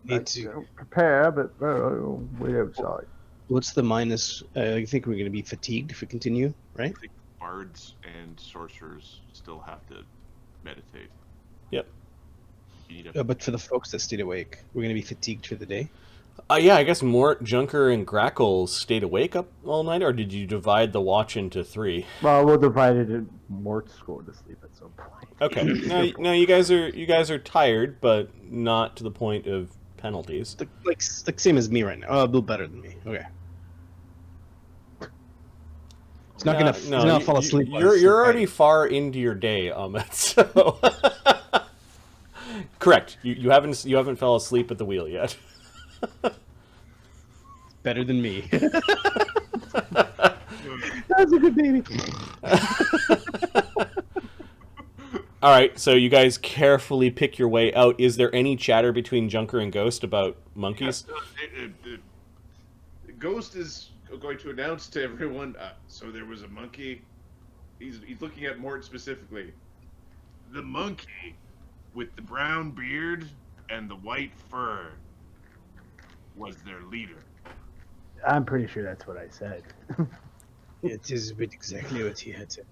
Need to. Prepare, but wait outside. What's the minus? I think we're going to be fatigued if we continue, right? I think bards and sorcerers still have to meditate. Yep. You need a But for the folks that stayed awake, we're going to be fatigued for the day. Yeah, I guess Mort, Junker, and Grakkel stayed awake up all night, or did you divide the watch into 3? Well, we'll divide it in Mort's going to sleep at some point. Okay. now you guys are tired, but not to the point of penalties. Like same as me right now. Oh, a little better than me. Okay. It's not gonna. He's not fall asleep. You're already far into your day, Ahmed. So correct. You haven't fell asleep at the wheel yet. Better than me. That's a good baby. All right, so you guys carefully pick your way out. Is there any chatter between Junker and Ghost about monkeys? Ghost is going to announce to everyone. So there was a monkey. He's looking at Mort specifically. The monkey with the brown beard and the white fur was their leader. I'm pretty sure that's what I said. It is exactly what he had said.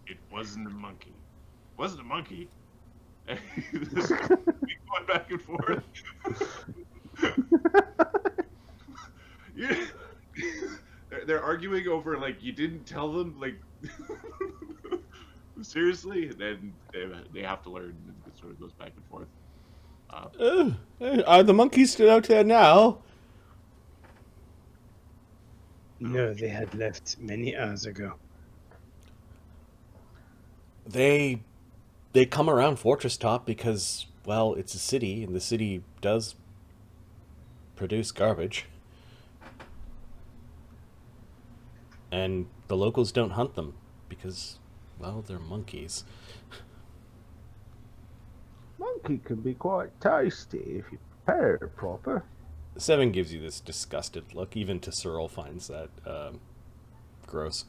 It wasn't a monkey. Wasn't a monkey. Going back and forth. Yeah. They're arguing over like you didn't tell them like seriously, and then they have to learn. And it sort of goes back and forth. Are the monkeys still out there now? No, they had left many hours ago. They come around Fortresstop because, well, it's a city, and the city does produce garbage. And the locals don't hunt them because, well, they're monkeys. Monkey can be quite tasty if you prepare it proper. 7 gives you this disgusted look. Even Tsarra finds that gross.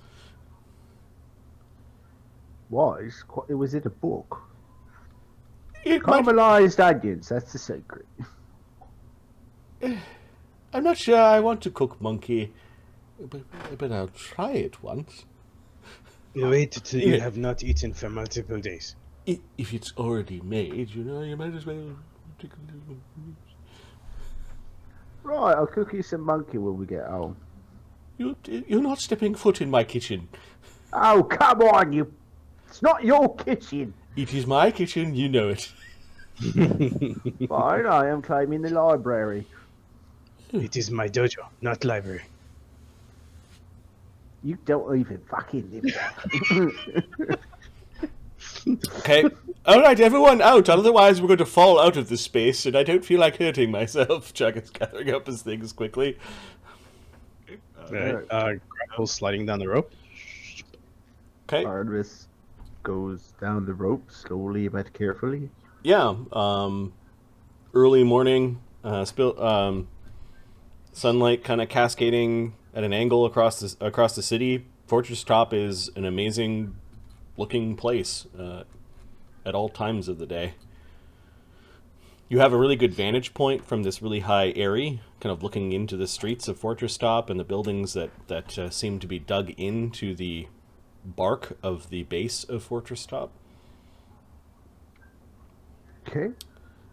Why? It was in a book. It might, Caramelized onions, that's the secret. I'm not sure I want to cook monkey, but I'll try it once. Wait till you have not eaten for multiple days. If it's already made, you might as well take a little. Right, I'll cook you some monkey when we get home. You're not stepping foot in my kitchen. Oh, come on, you... It's not your kitchen. It is my kitchen, you know it. Fine, I am claiming the library. It is my dojo, not library. You don't even fucking live there. Okay, All right, everyone out. Otherwise, we're going to fall out of this space, and I don't feel like hurting myself. Chuck is gathering up his things quickly. Okay, Grakkel's sliding down the rope. Okay. Barnabus goes down the rope slowly but carefully. Yeah. Early morning. Sunlight kind of cascading at an angle across the city. Fortresstop is an amazing looking place at all times of the day. You have a really good vantage point from this really high eyrie, kind of looking into the streets of Fortresstop and the buildings that seem to be dug into the bark of the base of Fortresstop. Okay.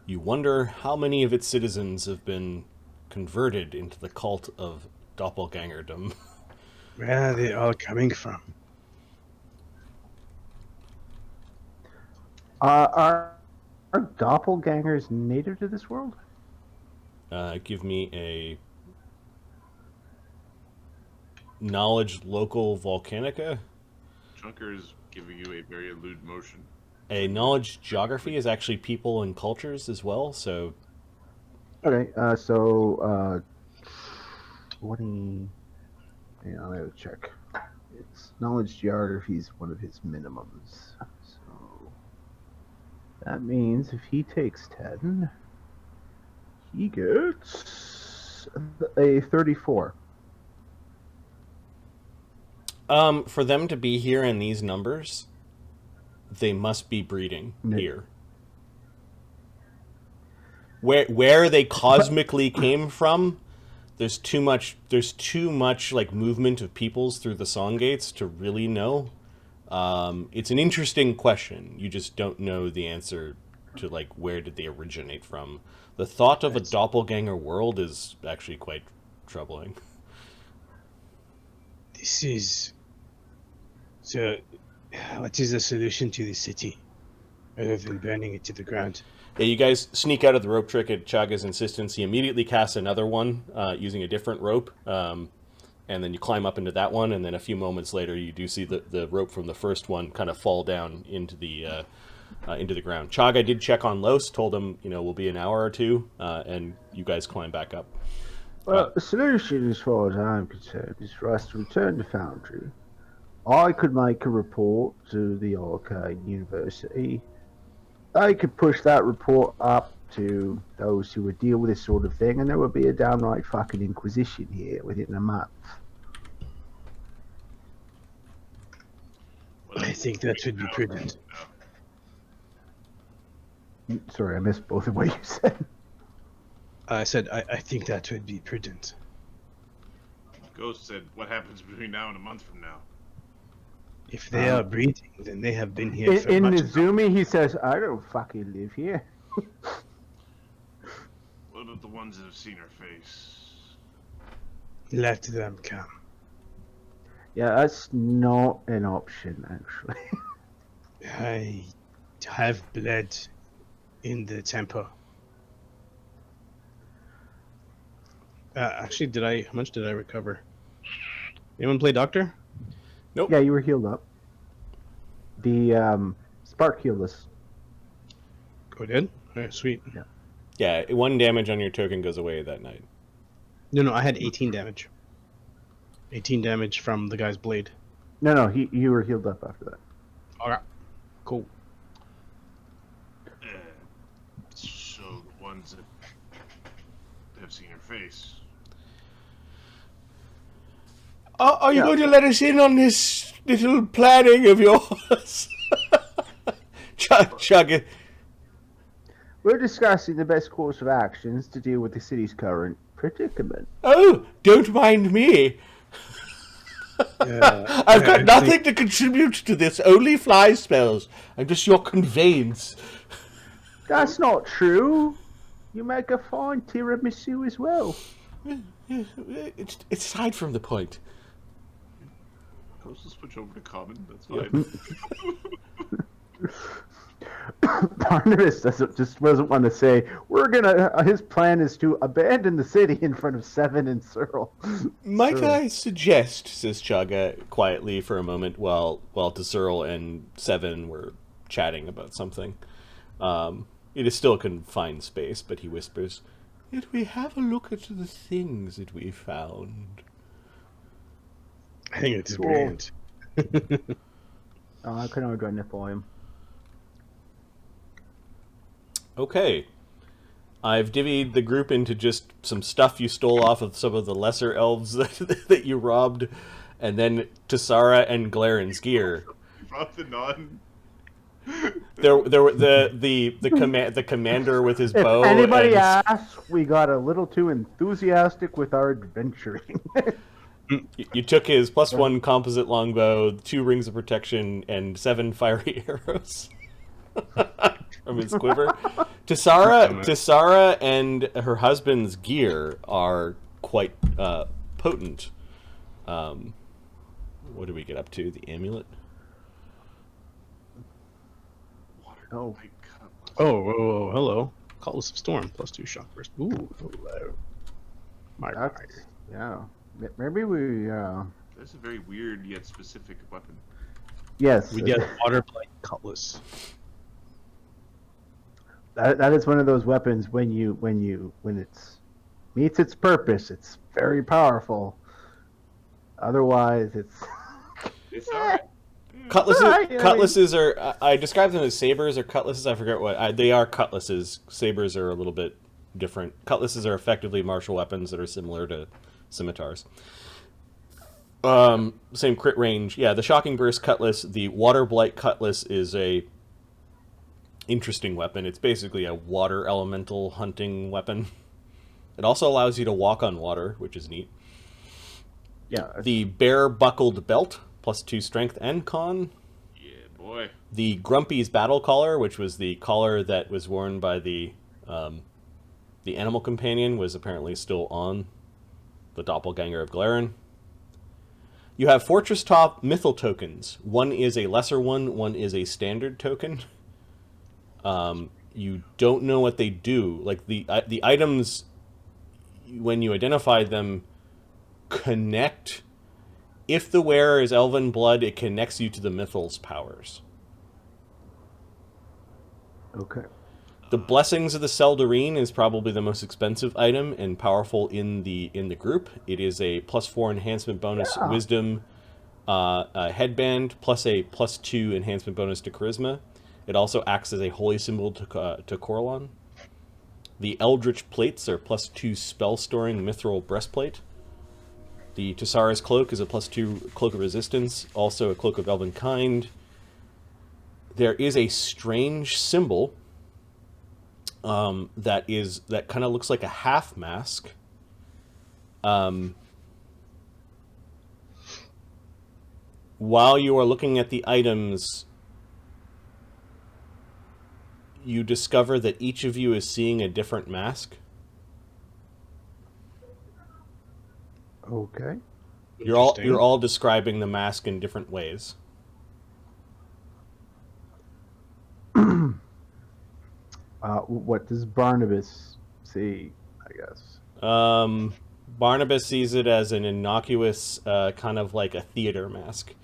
You wonder how many of its citizens have been converted into the cult of doppelgangerdom. Where are they all coming from? Are doppelgangers native to this world? Give me a knowledge local volcanica. Chunker's giving you a very lewd motion. A knowledge geography is actually people and cultures as well, so... Okay, 20... Hang on, I gotta check. It's knowledge geography is one of his minimums. So that means if he takes 10, he gets a 34. For them to be here in these numbers, they must be breeding here. Where they cosmically came from, there's too much like movement of peoples through the song gates to really know. It's an interesting question. You just don't know the answer to like where did they originate from. The thought of a doppelganger world is actually quite troubling. This is... So, what is the solution to the city? Other than burning it to the ground? Yeah, you guys sneak out of the rope trick at Chaga's insistence. He immediately casts another one using a different rope. And then you climb up into that one, and then a few moments later you do see the rope from the first one kind of fall down into the ground. Chaga did check on Los, told him, we'll be an hour or two, and you guys climb back up. Well, the solution, as far as I'm concerned, is for us to return to Foundry. I could make a report to the Arcane University. They could push that report up to those who would deal with this sort of thing, and there would be a downright fucking inquisition here within a month. I think that would be prudent. Sorry, I missed both of what you said. I said, I think that would be prudent. Ghost said, what happens between now and a month from now? If they are breeding, then they have been here for in much Nizumi, he says, I don't fucking live here. What about the ones that have seen her face? Let them come. Yeah, that's not an option, actually. I have bled in the temple. Actually, how much did I recover? Anyone play doctor? Nope. Yeah, you were healed up. The spark healed us. Oh, did? Alright, sweet. Yeah, 1 damage on your token goes away that night. No, I had 18 damage. 18 damage from the guy's blade. No, you were healed up after that. Alright, cool. So the ones that have seen her face. Are you going to let us in on this little planning of yours? Chug it. We're discussing the best course of actions to deal with the city's current predicament. Oh, don't mind me. I've got nothing to contribute to this, only fly spells. I'm just your conveyance. That's not true. You make a fine tiramisu as well. It's aside from the point. I'll just switch over to common, that's fine. Barnabus doesn't want to say, his plan is to abandon the city in front of Seven and Cyril. Might I suggest, says Chaga quietly for a moment while Cyril and Seven were chatting about something. It is still a confined space, but he whispers, "Did we have a look at the things that we found?" I think it's Cool. brilliant. I couldn't join the volume. Okay. I've divvied the group into just some stuff you stole off of some of the lesser elves that you robbed, and then Tsarra and Glaran's gear. Rob the non. There were the commander with his bow. If anybody and asks, we got a little too enthusiastic with our adventuring. you took his +1 composite longbow, 2 rings of protection, and 7 fiery arrows from his quiver. Tsarra and her husband's gear are quite potent. What do we get up to? The amulet? Oh. Oh, hello. Cutlass of Storm, +2 shock burst. Ooh, hello. My That's, rider. yeah. Maybe we. That's a very weird yet specific weapon. Yes. We get water blight cutlass. That is one of those weapons when it's meets its purpose, it's very powerful. Otherwise, it's. It's alright. Cutlasses are. I describe them as sabers or cutlasses. I forget what. They are cutlasses. Sabers are a little bit different. Cutlasses are effectively martial weapons that are similar to scimitars. Same crit range. Yeah, the Shocking Burst Cutlass, the Water Blight Cutlass is a interesting weapon. It's basically a water elemental hunting weapon. It also allows you to walk on water, which is neat. Yeah. The Bare Buckled Belt, +2 strength and con. Yeah, boy. The Grumpy's Battle Collar, which was the collar that was worn by the animal companion, was apparently still on the doppelganger of Glaran. You have Fortresstop Mythal tokens. One is a lesser one is a standard token. You don't know what they do. Like the items, when you identify them, connect. If the wearer is elven blood, it connects you to the Mythal's powers. Okay. The Blessings of the Seldarine is probably the most expensive item and powerful in the group. It is a +4 enhancement bonus wisdom headband, plus a +2 enhancement bonus to charisma. It also acts as a holy symbol to Corellon. The Eldritch Plates are +2 spell storing mithril breastplate. The Tsarra's Cloak is a +2 cloak of resistance, also a cloak of elven kind. There is a strange symbol that kind of looks like a half mask. While you are looking at the items, you discover that each of you is seeing a different mask. Okay. You're all describing the mask in different ways. What does Barnabus see? I guess. Barnabus sees it as an innocuous, kind of like a theater mask.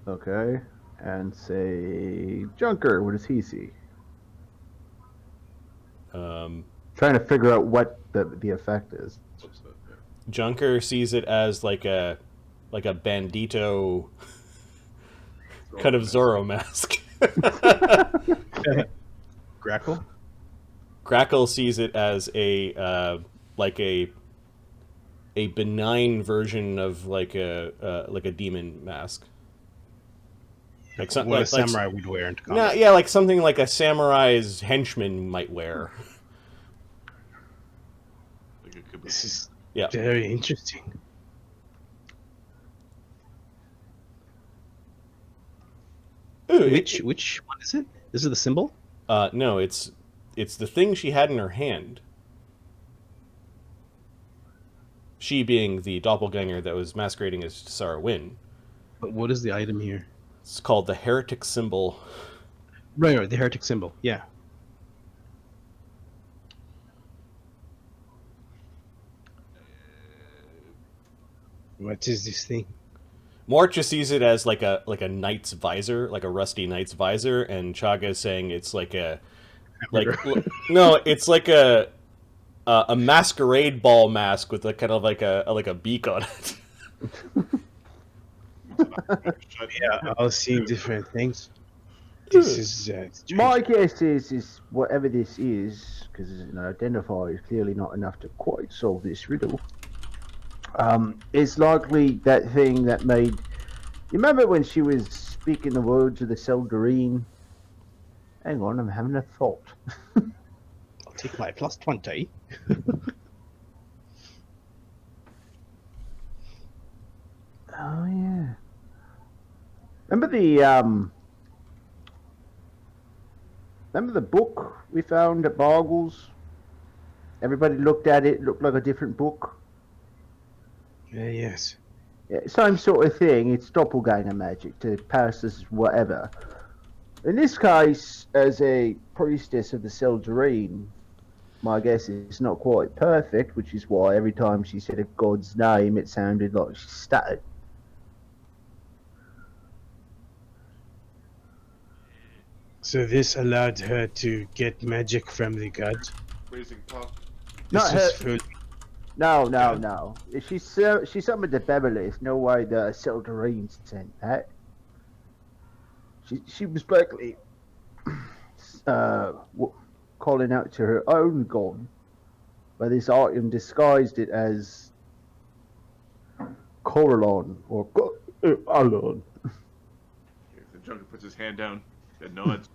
Okay. And say Junker. What does he see? Trying to figure out what the effect is. Junker sees it as like a bandito kind of Zorro mask. Grakkel? Grakkel sees it as a benign version of like a demon mask. Like What a samurai would wear into combat. No, yeah, like something like a samurai's henchman might wear. Like it could be. This is Yeah. very interesting. Ooh, Which one is it? This is the symbol? No, it's the thing she had in her hand. She being the doppelganger that was masquerading as Tsarra Wynn. But what is the item here? It's called the heretic symbol. Right, the heretic symbol. Yeah. What is this thing? Mort just sees it as like a knight's visor, like a rusty knight's visor, and Chaga is saying it's like a no, it's like a masquerade ball mask with a kind of like a beak on it. Yeah, I'll see different things. This is strange. My guess is whatever this is, because an identifier is clearly not enough to quite solve this riddle. It's likely that thing that made. You remember when she was speaking the words of the Seldarine? Hang on, I'm having a thought. I'll take my plus 20. Oh yeah. Remember the book we found at Bargles? Everybody looked at it, looked like a different book. Yes. Yeah, same sort of thing. It's doppelganger magic to pass as whatever. In this case, as a priestess of the Seldarine, my guess is not quite perfect, which is why every time she said a god's name, it sounded like she stuttered. So this allowed her to get magic from the god. Raising pop. Not This her- is for No. If she summoned the Beverly, there's no way the Seldarine sent that. She was basically calling out to her own god, but this item disguised it as Coralon or Alon. The Junker puts his hand down and nods.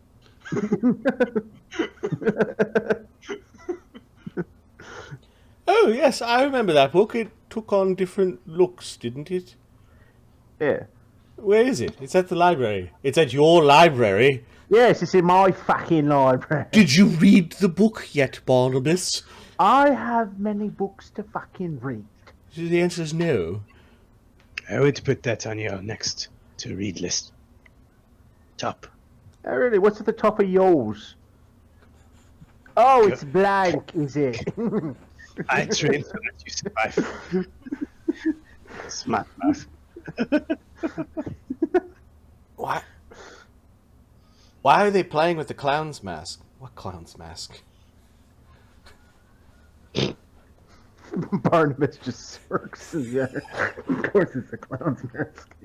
Oh yes, I remember that book. It took on different looks, didn't it? Yeah. Where is it? It's at the library. It's at your library. Yes, it's in my fucking library. Did you read the book yet, Barnabus? I have many books to fucking read. The answer is no. I would put that on your next to read list. Top. Oh, really? What's at the top of yours? Oh, it's blank, is it? I trained so that you survive. Smart mouth. Why? Why are they playing with the clown's mask? What clown's mask? Barnabus just smirks in the air. Of course it's a clown's mask.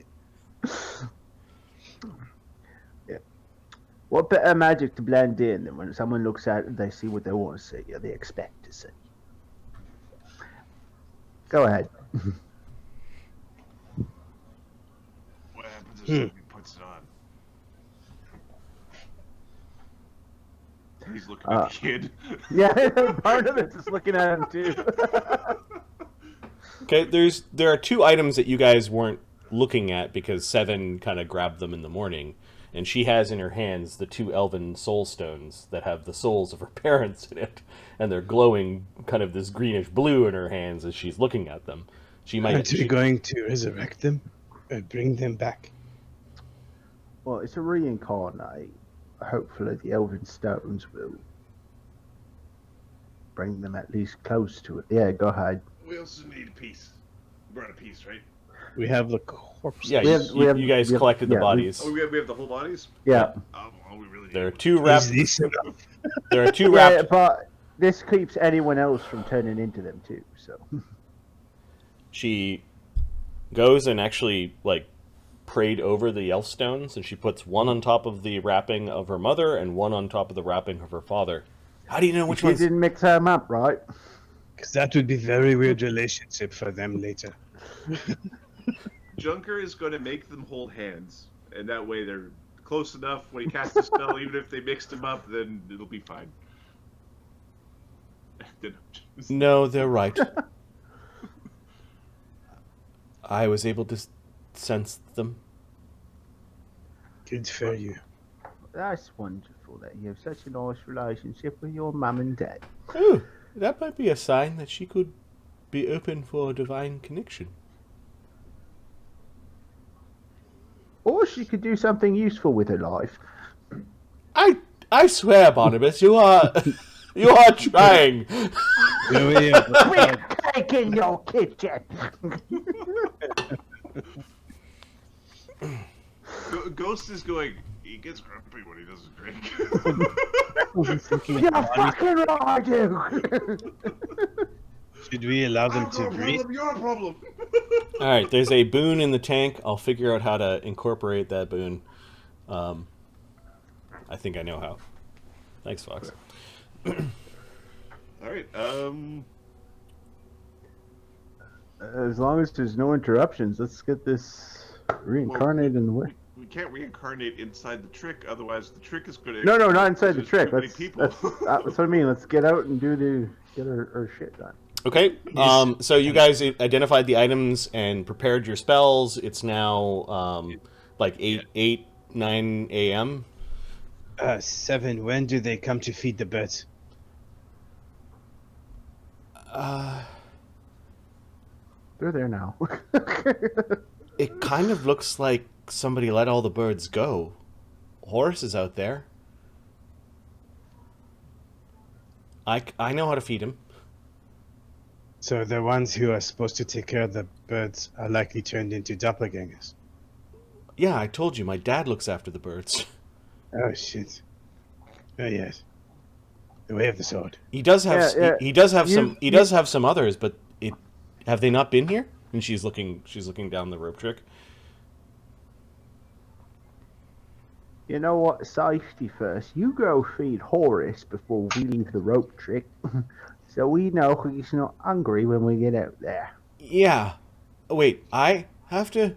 Yeah. What better magic to blend in than when someone looks at it, they see what they want to see, or they expect to see. Go ahead. What happens if somebody puts it on? He's looking at the kid. Yeah, Barnabas is looking at him too. Okay, there are two items that you guys weren't looking at because Seven kind of grabbed them in the morning, and she has in her hands the two elven soul stones that have the souls of her parents in it, and they're glowing kind of this greenish blue in her hands as she's looking at them. She might. Aren't we going to resurrect them and bring them back? Well, it's a reincarnate. Hopefully the elven stones will bring them at least close to it. Yeah, go ahead. We also need a piece. We brought a piece, right? We have the corpse. Yeah, you guys collected the bodies. Oh, we have the whole bodies? Yeah. Oh, we really need There are one. two wrapped. Is this enough? There are two Yeah, wrapped. but this keeps anyone else from turning into them too, so. She goes and actually prayed over the elf stones, and she puts one on top of the wrapping of her mother and one on top of the wrapping of her father. How do you know which She one's? didn't mix them up, right? Because that would be very weird relationship for them later. Junker is going to make them hold hands, and that way they're close enough when he casts a spell. Even if they mixed them up, then it'll be fine. No, they're right. I was able to sense them. Good for you. That's wonderful that you have such a nice relationship with your mum and dad. Oh, that might be a sign that she could be open for a divine connection. Or she could do something useful with her life. I swear, Barnabas, you are trying. Quick, cake in your kitchen! Ghost is going. He gets grumpy when he doesn't drink. Yeah, fucking right, you. Should we allow them to breathe? Your problem. All right, there's a boon in the tank. I'll figure out how to incorporate that boon. I think I know how. Thanks, Fox. All right. As long as there's no interruptions, let's get this reincarnated in the way. We can't reincarnate inside the trick, otherwise the trick is going to. No, not inside the trick. That's That's what I mean. Let's get out and get our shit done. Okay, so you guys identified the items and prepared your spells. It's now like 9 a.m. 7. When do they come to feed the birds? They're there now. It kind of looks like somebody let all the birds go. Horse is out there. I know how to feed him. So the ones who are supposed to take care of the birds are likely turned into doppelgangers. Yeah, I told you, my dad looks after the birds. Oh shit. Oh yes. The way of the sword. He does have he does have some others, but have they not been here? And she's looking down the rope trick. You know what? Safety first. You go feed Horace before we leave the rope trick, so we know he's not hungry when we get out there. Yeah. Wait, I have to.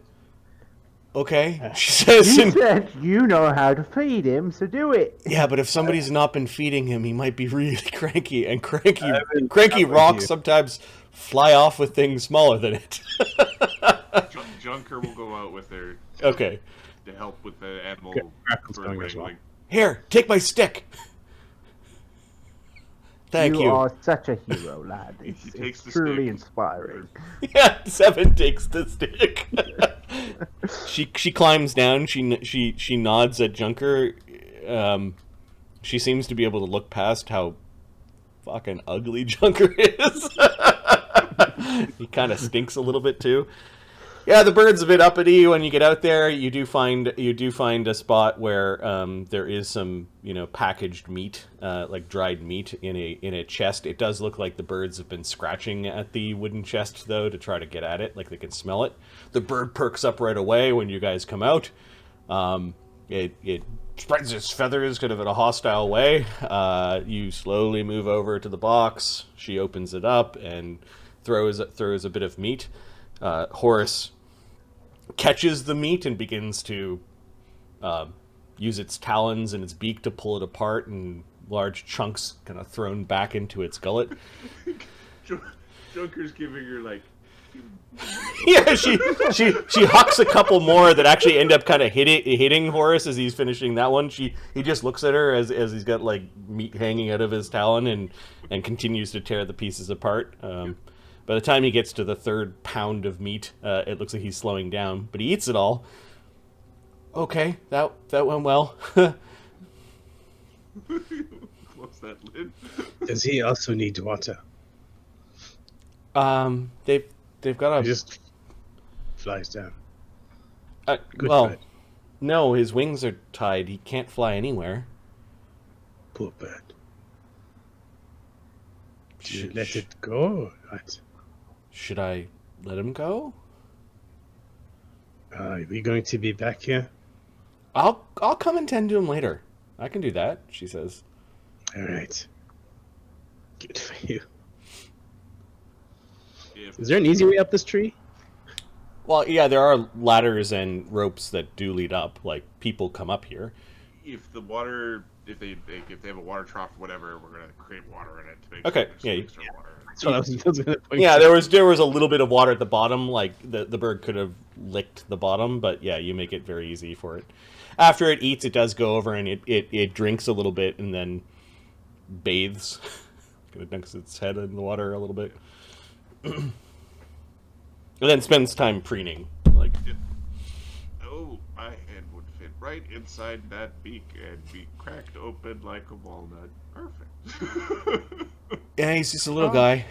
Okay, she says. You said you know how to feed him, so do it. Yeah, but if somebody's not been feeding him, he might be really cranky, and cranky rocks sometimes fly off with things smaller than it. Junker will go out with their. Okay. To help with the animal. Going as well. Here, take my stick. Thank you. You are such a hero, lad. He takes It's the truly stick. inspiring. Yeah, 7 takes the stick. She climbs down. She nods at Junker. She seems to be able to look past how fucking ugly Junker is. He kind of stinks a little bit too. Yeah, the bird's a bit uppity. When you get out there, you do find a spot where there is some packaged meat, like dried meat in a chest. It does look like the birds have been scratching at the wooden chest though to try to get at it, like they can smell it. The bird perks up right away when you guys come out. It spreads its feathers kind of in a hostile way. You slowly move over to the box. She opens it up and throws a bit of meat. Horace catches the meat and begins to use its talons and its beak to pull it apart, and large chunks kind of thrown back into its gullet. Junker's giving her like. Yeah, she hucks a couple more that actually end up kind of hitting Horace as he's finishing that one. He just looks at her as he's got like meat hanging out of his talon and continues to tear the pieces apart. By the time he gets to the 3rd pound of meat, it looks like he's slowing down, but he eats it all. Okay, that went well. Close that lid. Does he also need water? They've got He a. just flies down. Good Well, bird. no, his wings are tied. He can't fly anywhere. Poor bird. Do you let it go? What? Should I let him go? Are we going to be back here? I'll come and tend to him later. I can do that, she says. All right. Good for you. Is there an easy way up this tree? Well, yeah, there are ladders and ropes that do lead up. Like, people come up here. If the water, if they have a water trough or whatever, we're gonna create water in it to make Okay, sure there's yeah, some you- extra water. That's what I was going to point Yeah, out. there was a little bit of water at the bottom. Like, the bird could have licked the bottom, but yeah, you make it very easy for it. After it eats, it does go over and it drinks a little bit and then bathes. Kind of dunks its head in the water a little bit. And then spends time preening. Like, Oh, my head would fit right inside that beak and be cracked open like a walnut. Perfect. yeah, he's just a little guy.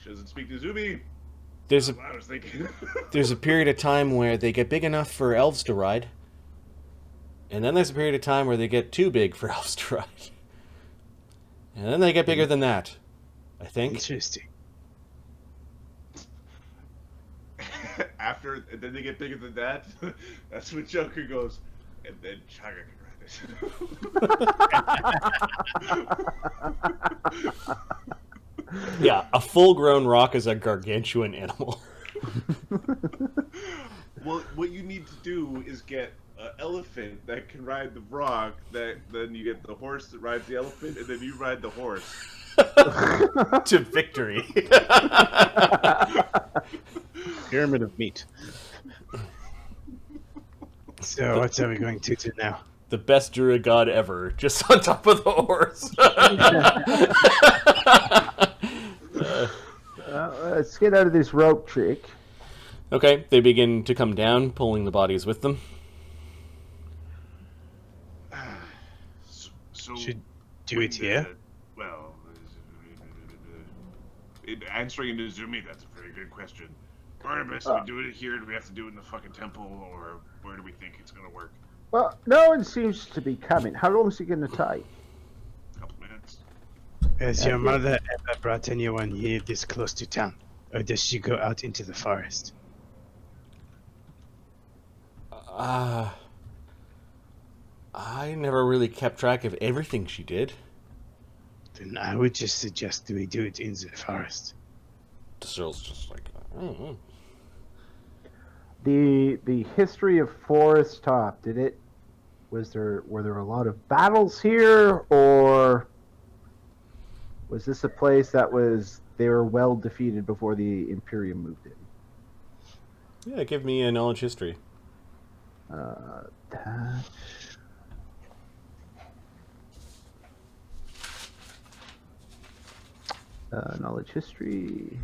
She doesn't speak to Zuby. There's That's what I was thinking. there's a period of time where they get big enough for elves to ride. And then there's a period of time where they get too big for elves to ride. And then they get bigger than that, I think. Interesting. After, and then they get bigger than that. That's when Joker goes, and then Chaga can ride it. Yeah, a full-grown roc is a gargantuan animal. Well, what you need to do is get an elephant that can ride the roc. Then you get the horse that rides the elephant, and then you ride the horse To victory. Pyramid of meat. So what are we going to do now? The best druid god ever, just on top of the horse. Let's get out of this rope trick. Okay, they begin to come down, pulling the bodies with them. So Should do when it here. Well, answering to Zumi, that's a very good question. Barnabus, do we do it here? Do we have to do it in the fucking temple, or where do we think it's gonna work? Well, no one seems to be coming. How long is it going to take? A couple minutes. Has your mother ever brought anyone here this close to town? Or does she go out into the forest? I never really kept track of everything she did. Then I would just suggest we do it in the forest. Cyril's just like, I don't know. The history of Fortresstop, were there a lot of battles here, or was this a place that they were well defeated before the Imperium moved in? Yeah, give me a knowledge history. Knowledge history.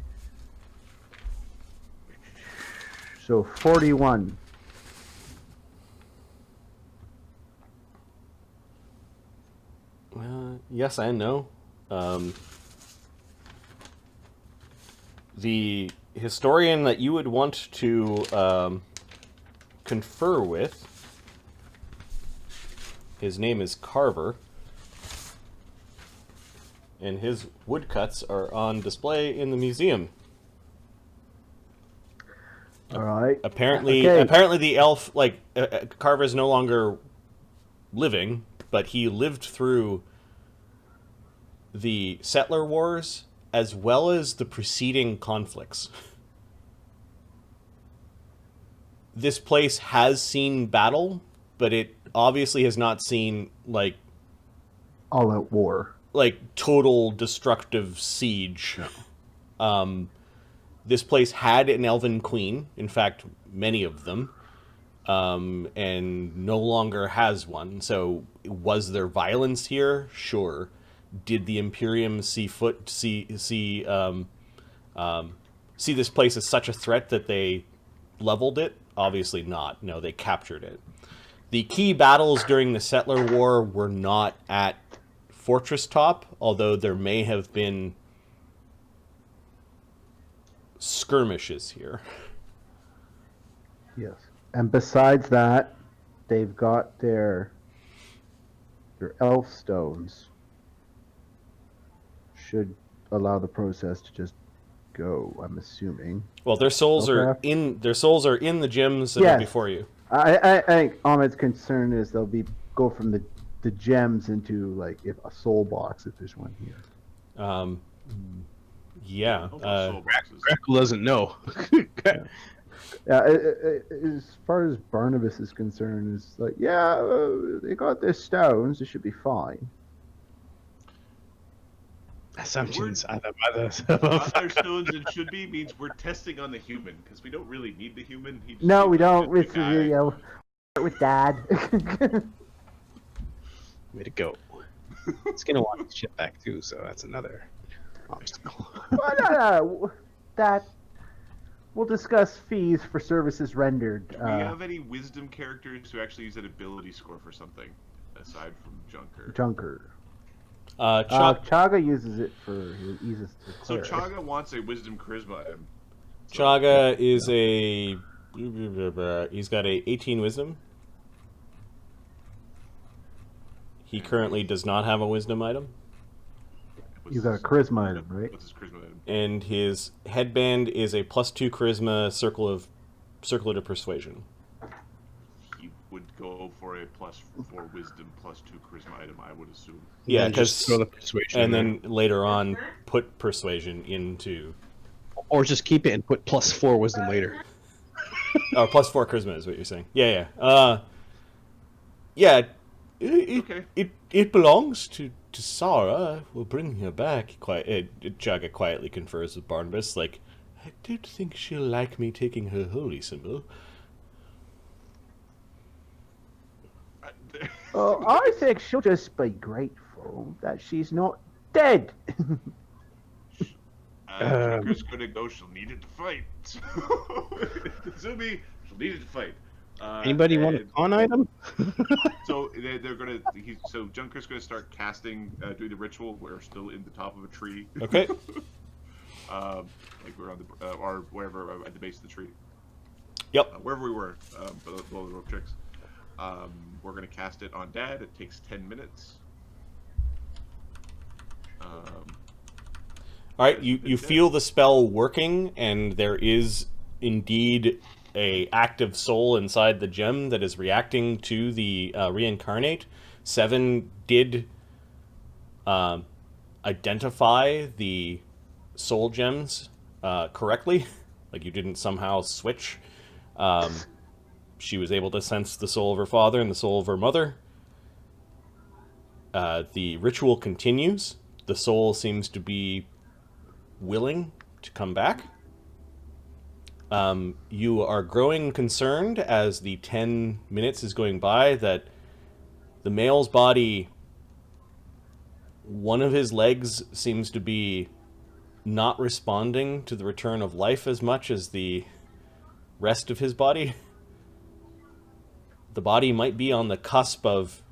So 41. Yes and no. The historian that you would want to confer with, his name is Carver, and his woodcuts are on display in the museum. All right. Apparently, Okay. apparently the elf, Carver is no longer living, but he lived through the settler wars as well as the preceding conflicts. This place has seen battle, but it obviously has not seen All-out war. Total destructive siege. No. This place had an elven queen, in fact, many of them, and no longer has one. So, was there violence here? Sure. Did the Imperium see this place as such a threat that they leveled it? Obviously not. No, they captured it. The key battles during the Settler War were not at Fortresstop, although there may have been skirmishes here. Yes. And besides that, they've got their elf stones. Should allow the process to just go, I'm assuming. Well, their souls are in the gems that are before you. I think Ahmed's concern is they'll go from the gems into if a soul box if there's one here. Yeah. Soul boxes. Grakkel doesn't know. As far as Barnabus is concerned, it's they got their stones, it should be fine. Assumptions are the mothers. Other stones and should be means we're testing on the human because we don't really need the human. He just No, we needs don't. the It's guy. with Dad. Way to go. It's gonna want the shit back too, so that's another obstacle. Well, no, that we'll discuss fees for services rendered. Do we have any wisdom characters who actually use an ability score for something aside from Junker? Junker. Chaga Chaga uses it for his eases to So cleric. Chaga wants a wisdom charisma item. Chaga is a... He's got a 18 wisdom. He currently does not have a wisdom item. You got a charisma item, right? What's his charisma item? And his headband is a +2 charisma circlet of persuasion. He would go for a +4 wisdom, +2 charisma item, I would assume. Yeah, And just throw the persuasion. and in then later on put persuasion into... there. Or just keep it and put +4 wisdom later. Oh, +4 charisma is what you're saying. Yeah. Yeah. Okay. It belongs to Tsarra. We'll bring her back. Chaga quietly confers with Barnabus, like, I don't think she'll like me taking her holy symbol. Oh, I think she'll just be grateful that she's not dead. Joker's gonna go. She'll need it to fight. Kazumi, she'll need it to fight. Anybody want a con item? So they're gonna. So Junker's gonna start casting, doing the ritual. We're still in the top of a tree. Okay. Like we're on the or wherever at the base of the tree. Yep. Wherever we were, below the rope tricks. We're gonna cast it on Dad. It takes 10 minutes. All right, you feel the spell working, and there is indeed a active soul inside the gem that is reacting to the reincarnate. Seven did identify the soul gems correctly, like you didn't somehow switch. She was able to sense the soul of her father and the soul of her mother. The ritual continues. The soul seems to be willing to come back. You are growing concerned as the 10 minutes is going by that the male's body, one of his legs seems to be not responding to the return of life as much as the rest of his body. The body might be on the cusp of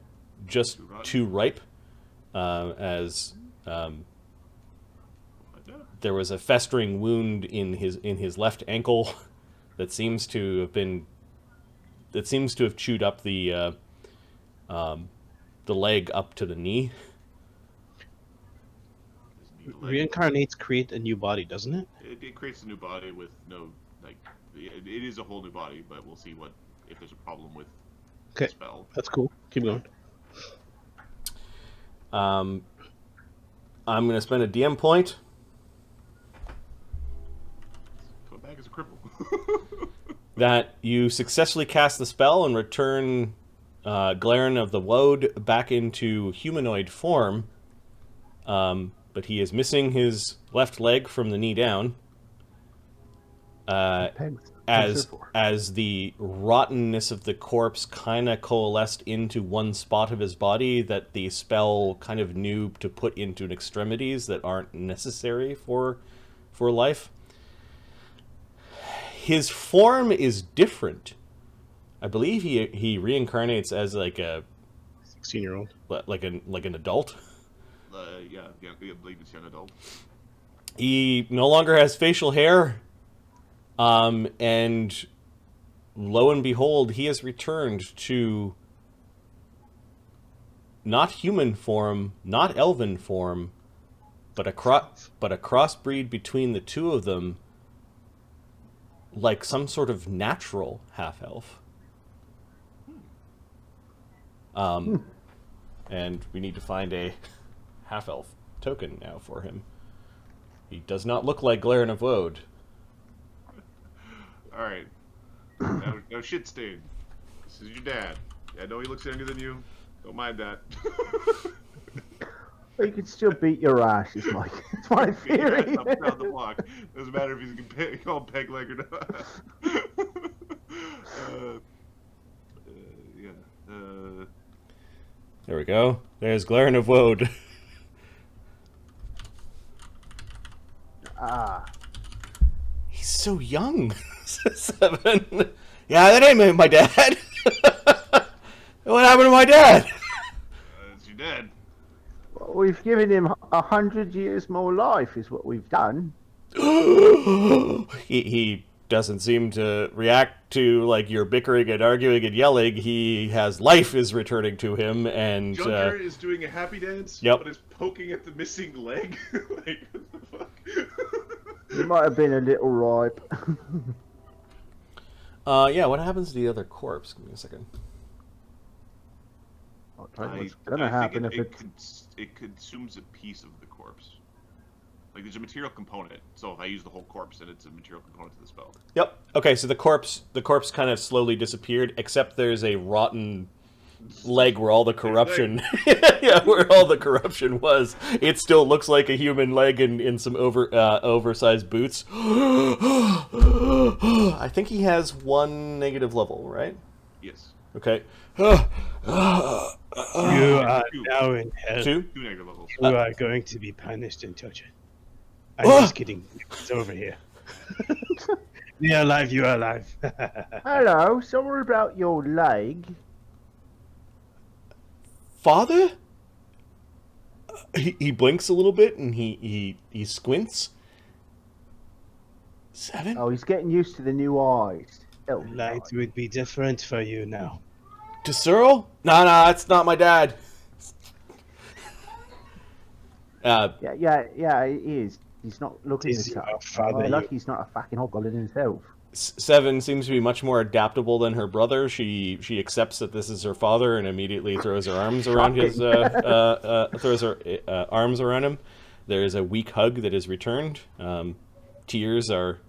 just too ripe, as there was a festering wound in his left ankle that seems to have chewed up the leg up to the knee. Reincarnates create a new body, doesn't it? It creates a new body with no, like, it is a whole new body, but we'll see if there's a problem with the spell. That's cool. Keep going. I'm going to spend a DM point. Come back as a cripple. That you successfully cast the spell and return Glaran of the Wode back into humanoid form. But he is missing his left leg from the knee down. As the rottenness of the corpse kind of coalesced into one spot of his body that the spell kind of knew to put into extremities that aren't necessary for life. His form is different. I believe he reincarnates as like a 16-year-old, like an adult. Yeah, I believe it's young adult. He no longer has facial hair. And lo and behold, he has returned to not human form, not elven form, but a crossbreed between the two of them, like some sort of natural half-elf. And we need to find a half-elf token now for him. He does not look like Glaran of Wode. Alright. No shit stain. This is your dad. I know he looks younger than you. Don't mind that. Well, you can still beat your ass, is my, it's my theory. Up and down the block. Doesn't matter if he's called peg leg or not. There we go. There's Glaran of Wode. He's so young. 7. Yeah, that ain't my dad. What happened to my dad? It's your dad. Well, we've given him 100 years more life, is what we've done. he doesn't seem to react to like your bickering and arguing and yelling. He has life is returning to him, and Junker is doing a happy dance, Yep. but is poking at the missing leg. Like, what the fuck? You might have been a little ripe. yeah. What happens to the other corpse? Give me a second. What's gonna happen if it consumes a piece of the corpse. Like there's a material component, so if I use the whole corpse, then it's a material component to the spell. Yep. Okay. So the corpse kind of slowly disappeared, except there's a rotten leg where all the corruption, yeah, where all the corruption was. It still looks like a human leg in some oversized boots. I think he has 1 negative level, right? Yes. Okay. You are now in hell. 2. 2 negative levels. You are going to be punished and tortured. I'm just kidding. It's over here. We are alive. You are alive. Hello, sorry about your leg. Father? He blinks a little bit and he squints. 7? Oh, he's getting used to the new eyes. Oh, Light would be different for you now. To Cyril? No, that's not my dad. Yeah, he is. He's not looking Is at your that. father Lucky you? he's not a fucking hobgoblin himself. 7 seems to be much more adaptable than her brother. She accepts that this is her father and immediately throws her arms around his throws her arms around him. There is a weak hug that is returned. Tears are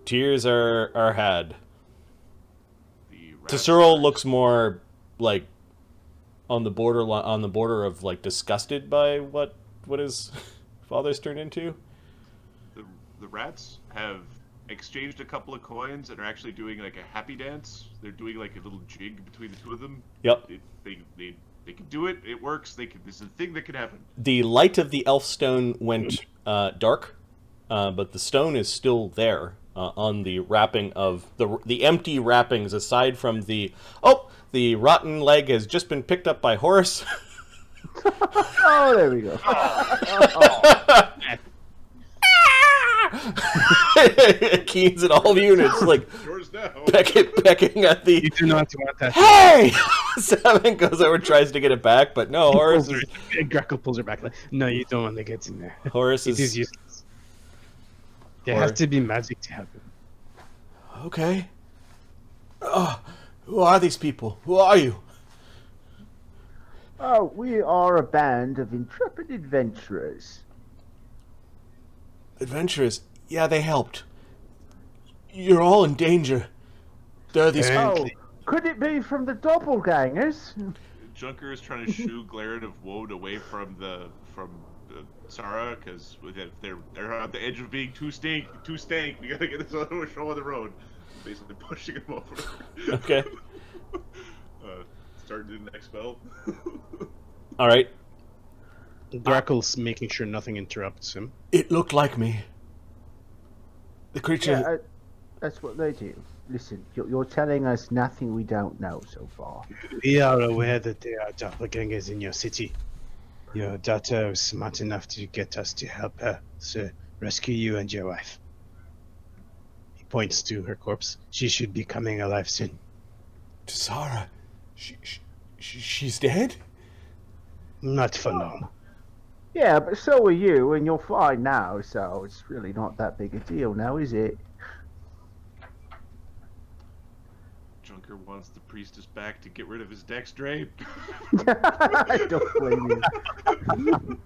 had. Tesuro looks more like on the border of like disgusted by what his father's turned into. The rats have exchanged a couple of coins and are actually doing like a happy dance. They're doing like a little jig between the two of them. Yep. They can do it. It works. This is a thing that can happen. The light of the elf stone went dark, but the stone is still there on the wrapping of the empty wrappings. Aside from the rotten leg has just been picked up by Horace. Oh, there we go. Keys in all units, like Yours now. pecking at the. You do not want that. Hey! 7 goes over, tries to get it back, but no. Horace Grakkel pulls her back. Like, no, you don't want to get in there. Horace It is is useless. There has to be magic to happen. okay. Who are these people? Who are you? Oh, we are a band of intrepid adventurers. Adventurers. Yeah, they helped. You're all in danger. There are these. Oh, could it be from the doppelgangers? Junker is trying to shoo Glaran of Wode away from Tsarra because they're on the edge of being too stank. We gotta get this other show on the road. Basically pushing him over. Okay. Starting the next spell. All right. Grakkel's making sure nothing interrupts him. It looked like me. The creature. Yeah, that's what they do. Listen, you're telling us nothing we don't know so far. We are aware that there are doppelgangers in your city. Your daughter was smart enough to get us to help her, so rescue you and your wife. He points to her corpse. She should be coming alive soon. Tsarra. She's dead? Not for long. Yeah, but so are you, and you're fine now, so it's really not that big a deal now, is it? Junker wants the priestess back to get rid of his Dex drape. I don't blame you.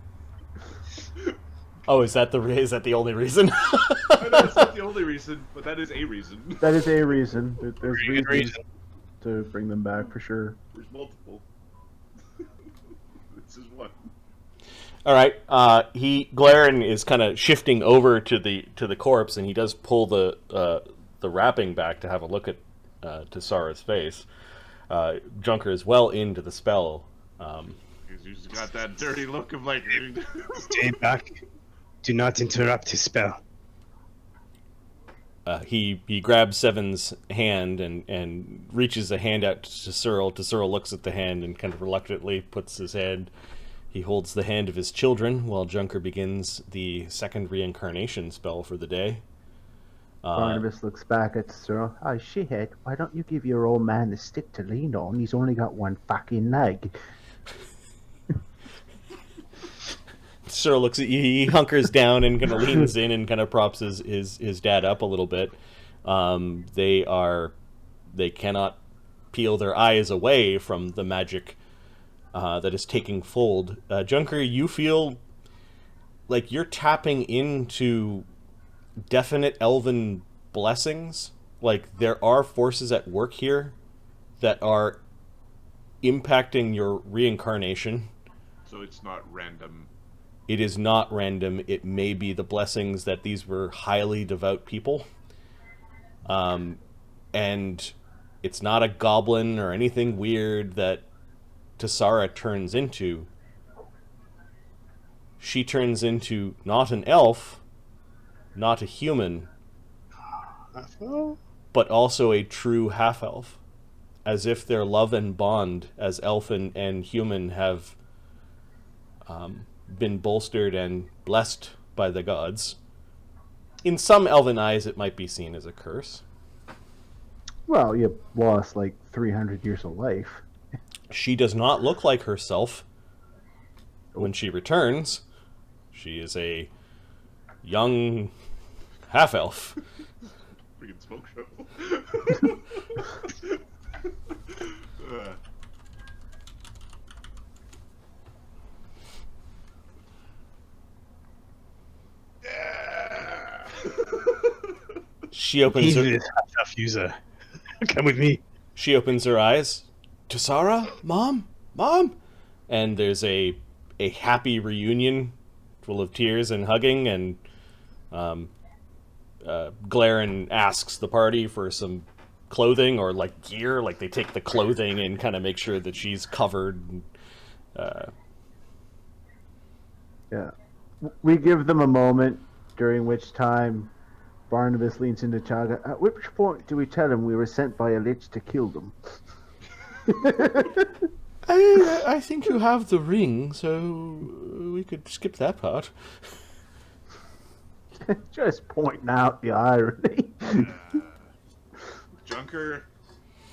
Oh, is that the only reason? I know it's not the only reason, but that is a reason. That is a reason. There's Very good reasons reason. to bring them back for sure. There's multiple. This is one. All right. Glaran is kind of shifting over to the corpse, and he does pull the wrapping back to have a look at to Tsarra's face. Junker is well into the spell. He's got that dirty look of like. Stay back. Do not interrupt his spell. He grabs Seven's hand and reaches a hand out to Cyril. Cyril looks at the hand and kind of reluctantly puts his hand. He holds the hand of his children while Junker begins the second reincarnation spell for the day. Barnabus looks back at Tsarra. Oh, shithead, why don't you give your old man a stick to lean on? He's only got one fucking leg. Sir looks at you, he hunkers down and kind of leans in and kind of props his dad up a little bit. They cannot peel their eyes away from the magic that is taking fold. Junker, you feel like you're tapping into definite elven blessings. Like, there are forces at work here that are impacting your reincarnation. So it's not random. It is not random. It may be the blessings that these were highly devout people. And it's not a goblin or anything weird that Tsarra turns into. She turns into not an elf, not a human, but also a true half-elf. As if their love and bond as elf and human have been bolstered and blessed by the gods. In some elven eyes, it might be seen as a curse. Well, you lost like 300 years of life. She does not look like herself when she returns. She is a young half-elf. Freaking smoke show. She opens her... half user. Come with me. She opens her eyes. Tsarra? Mom? Mom? And there's a happy reunion full of tears and hugging, and Glaran asks the party for some clothing or like gear. Like, they take the clothing and kind of make sure that she's covered. Yeah. We give them a moment, during which time Barnabus leans into Chaga. At which point do we tell him we were sent by a lich to kill them? I think you have the ring, so we could skip that part. Just pointing out the irony. Junker,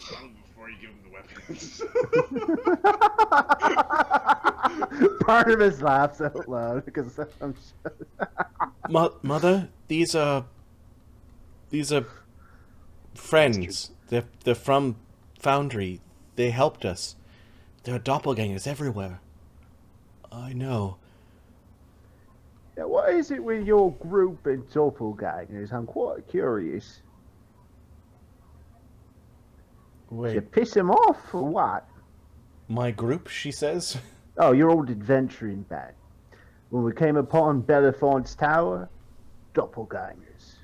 before you give him the weapons. Barnabas laughs out loud because I'm Mother, these are friends. They're from Foundry. They helped us. There are doppelgangers everywhere. I know. Yeah, what is it with your group and doppelgangers? I'm quite curious. Wait, You piss them off or what? my group, she says. Oh, your old adventuring band. When we came upon Malefont's tower, doppelgangers.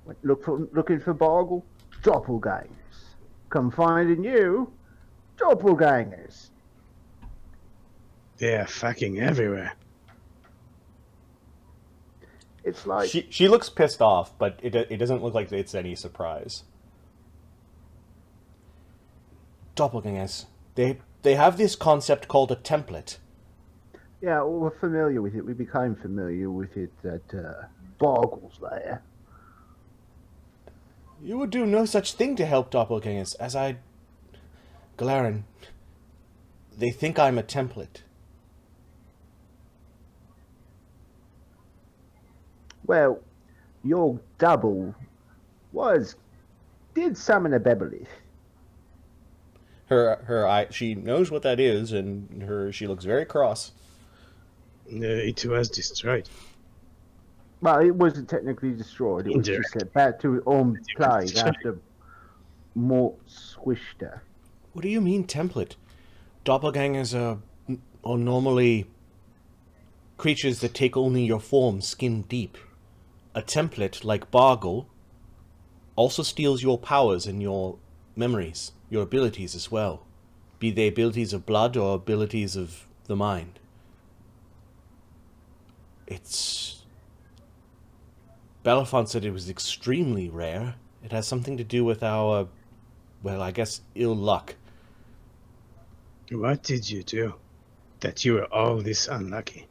Went looking for Bargle, doppelgangers. Come finding you, doppelgangers. They're fucking everywhere. It's like She looks pissed off, but it doesn't look like it's any surprise. Doppelgangers. They have this concept called a template. yeah, well, we're familiar with it. We became familiar with it at Bargle's lair. You would do no such thing to help doppelgangers, as I... Glaran. They think I'm a template. Well, your double did summon a Bebelith. Her eye, she knows what that is, and she looks very cross. It was destroyed. Well, it wasn't technically destroyed. It was just sent back to its own place after Mort squished her. What do you mean, template? Doppelgangers are normally creatures that take only your form skin deep. A template, like Bargle, also steals your powers and your memories, your abilities as well. Be they abilities of blood or abilities of the mind. Malefont said it was extremely rare. It has something to do with our, well, I guess, ill luck. What did you do? that you were all this unlucky.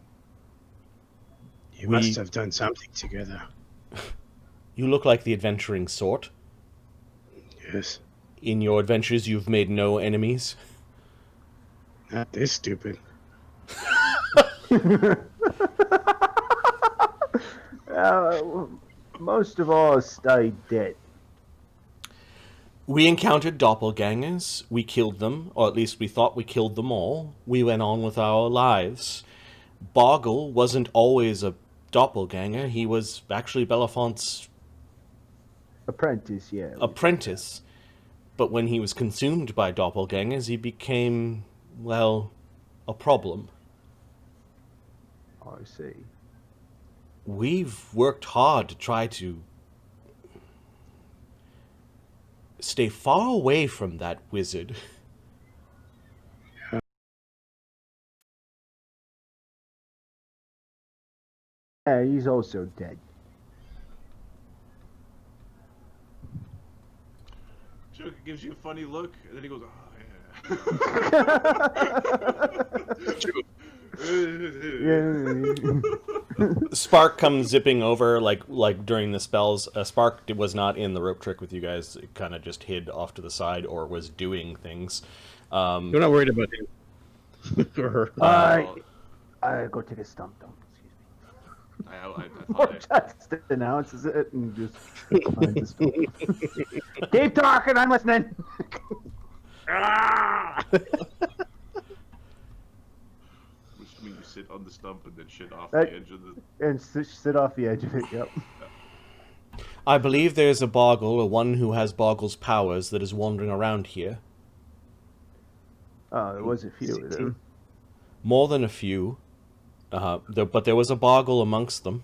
You We- must have done something together. You look like the adventuring sort. Yes. In your adventures, you've made no enemies. Not this stupid. Most of ours stayed dead. We encountered doppelgangers. We killed them, or at least we thought we killed them all. We went on with our lives. Boggle wasn't always a doppelganger. He was actually Belefont's Apprentice, yeah. apprentice. But when he was consumed by doppelgangers, he became, well, a problem. I see. We've worked hard to try to stay far away from that wizard. Yeah, he's also dead. Joker gives you a funny look, and then he goes, "Oh yeah." Spark comes zipping over, like during the spells. Spark was not in the rope trick with you guys. It kind of just hid off to the side or was doing things. You're not worried about him. Or her. I go take a stump dump. Excuse me. I Or thought just announces it and just finds the stump. Keep talking, I'm listening. which means you sit on the stump and then shit off That- the edge of the. And sit off the edge of it, yep. I believe there's a Boggle, or one who has Boggle's powers, that is wandering around here. Oh, there was a few of them. More than a few. But there was a Boggle amongst them.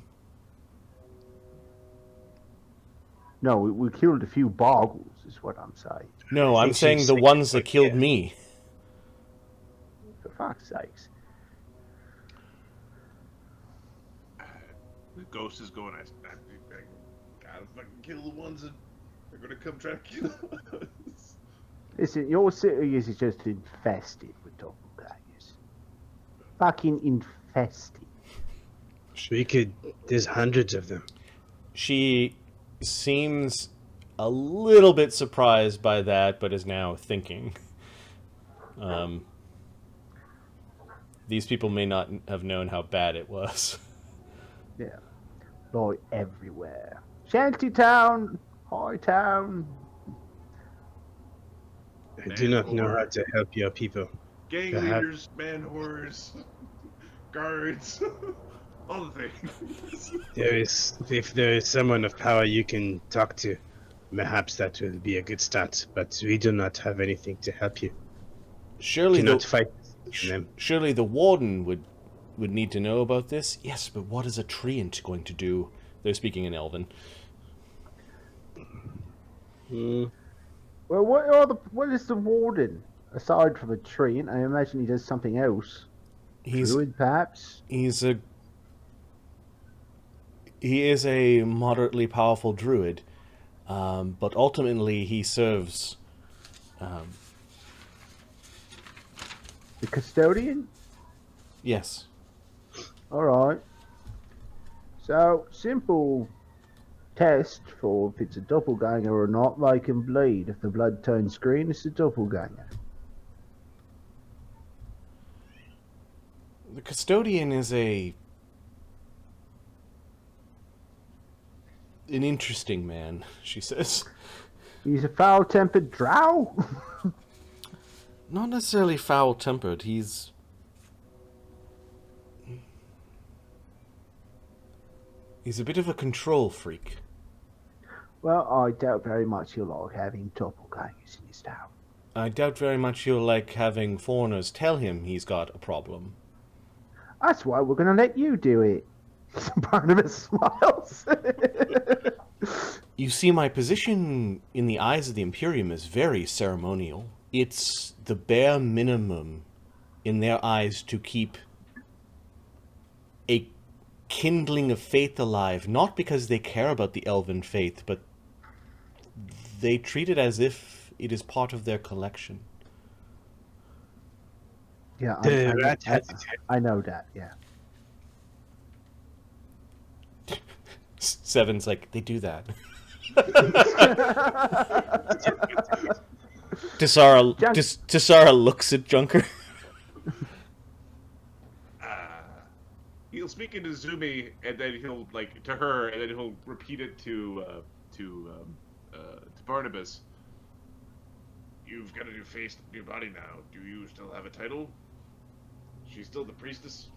No, we killed a few boggles, is what I'm saying. No, I I'm think saying she's the saying ones that like, killed yeah. me. For fuck's sakes. The ghost is going. I gotta fucking kill the ones that are gonna come try to kill us. Listen, your city is just infested with doppelgangers. Fucking infested. There's hundreds of them. She seems a little bit surprised by that, but is now thinking. These people may not have known how bad it was. Yeah. Like everywhere. Shantytown, Hightown. I do not know how to help your people. Gang Perhaps- leaders, man whores, guards, all the things. If there is someone of power you can talk to, perhaps that will be a good start. But we do not have anything to help you. Surely Do not the fight them. surely the warden would need to know about this. Yes, but what is a treant going to do? They're speaking in Elven. Hmm. Well, what is the warden? Aside from a tree, I imagine he does something else. He's Druid, perhaps? he is a moderately powerful druid, but ultimately he serves. The custodian? Yes. Alright. So, simple test for if it's a doppelganger or not, they can bleed. If the blood turns green, it's a doppelganger. The custodian is an interesting man, she says. He's a foul-tempered drow? Not necessarily foul-tempered. He's a bit of a control freak. Well, I doubt very much he'll like having doppelgangers in his town. I doubt very much he'll like having foreigners tell him he's got a problem. That's why we're going to let you do it. Barnabus smiles. You see, my position in the eyes of the Imperium is very ceremonial. It's the bare minimum in their eyes to keep a kindling of faith alive, not because they care about the elven faith, but they treat it as if it is part of their collection. Yeah, The rat has its I know that. Yeah. Seven's like, they do that. Tsarra looks at Junker. He'll speak into Zumi, and then he'll to her, and then he'll repeat it to Barnabus. You've got a new face, new body now. Do you still have a title? She's still the priestess.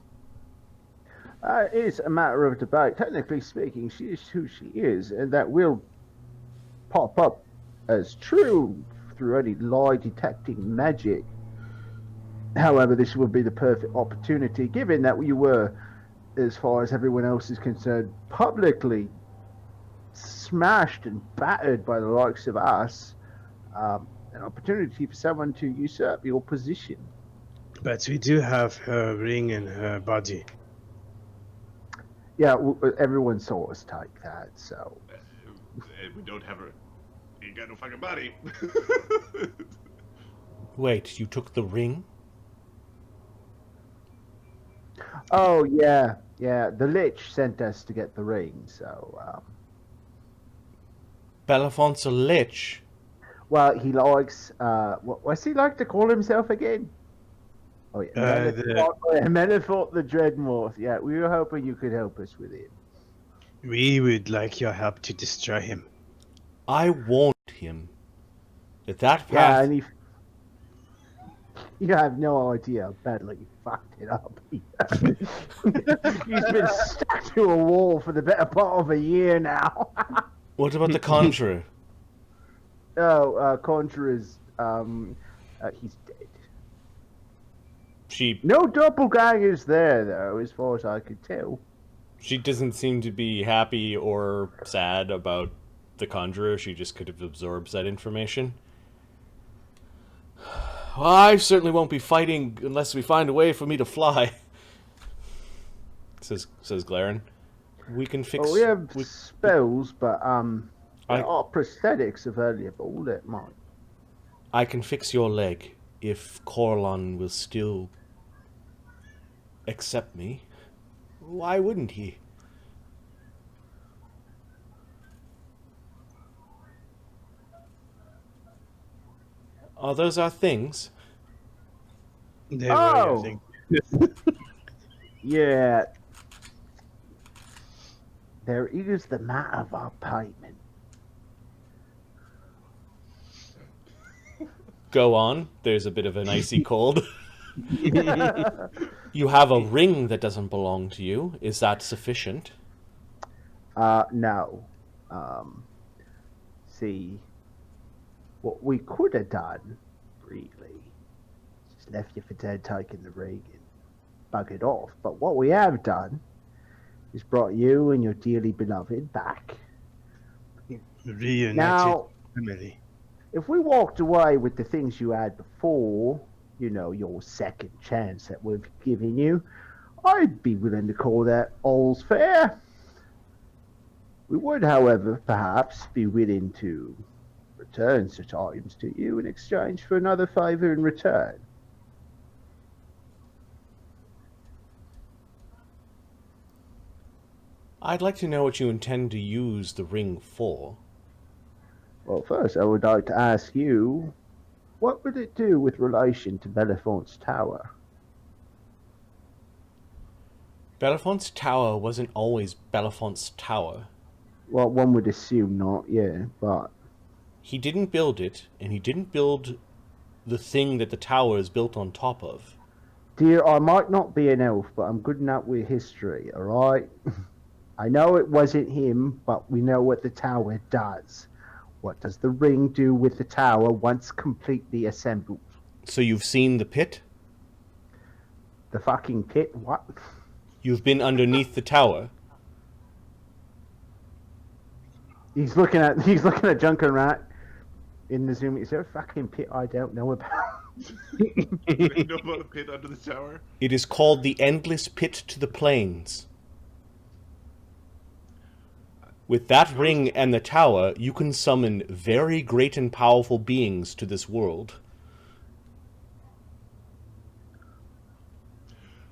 It's a matter of debate. Technically speaking, she is who she is, and that will pop up as true through any lie detecting magic. However, this would be the perfect opportunity, given that you were, as far as everyone else is concerned, publicly smashed and battered by the likes of us. An opportunity for someone to usurp your position. But we do have her ring and her body. Yeah, everyone saw us take that, so. We don't have her. Ain't got no fucking body. Wait, you took the ring? Oh, yeah. The lich sent us to get the ring, so. Malefont's a lich. Well, he likes. What's he like to call himself again? Oh, yeah. Malefont the Dread Moth. Yeah, we were hoping you could help us with him. We would like your help to destroy him. I warned him that path... Yeah, and you have no idea how badly he fucked it up. He's been stuck to a wall for the better part of a year now. What about the Conjurer? Oh, Conjurer's, he's dead. No doppelgangers there, though, as far as I could tell. She doesn't seem to be happy or sad about the Conjurer. She just could have absorbed that information. Well, I certainly won't be fighting unless we find a way for me to fly. Says Glaran. We can fix... Well, we have spells, but, there are prosthetics available that might. I can fix your leg if Corlon will still accept me. Why wouldn't he? Oh, those are things. Oh! Yeah. There is the matter of our payment. Go on. There's a bit of an icy cold. You have a ring that doesn't belong to you. Is that sufficient? No. See, what we could have done, really, just left you for dead, taking the ring and buggered off. But what we have done is brought you and your dearly beloved back. Reunited now, family. If we walked away with the things you had before, you know, your second chance that we've given you, I'd be willing to call that all's fair. We would, however, perhaps be willing to return such items to you in exchange for another favor in return. I'd like to know what you intend to use the ring for. Well, first I would like to ask you, what would it do with relation to Malefont's tower? Malefont's tower wasn't always Malefont's tower. Well, one would assume not, yeah, but... He didn't build it, and he didn't build the thing that the tower is built on top of. Dear, I might not be an elf, but I'm good enough with history, alright? I know it wasn't him, but we know what the tower does. What does the ring do with the tower once completely assembled? So you've seen the pit? The fucking pit? What? You've been underneath the tower? He's looking at Junker Rat in the Zoom. Is there a fucking pit I don't know about? You know about a pit under the tower? It is called the Endless Pit to the Plains. With that ring and the tower, you can summon very great and powerful beings to this world.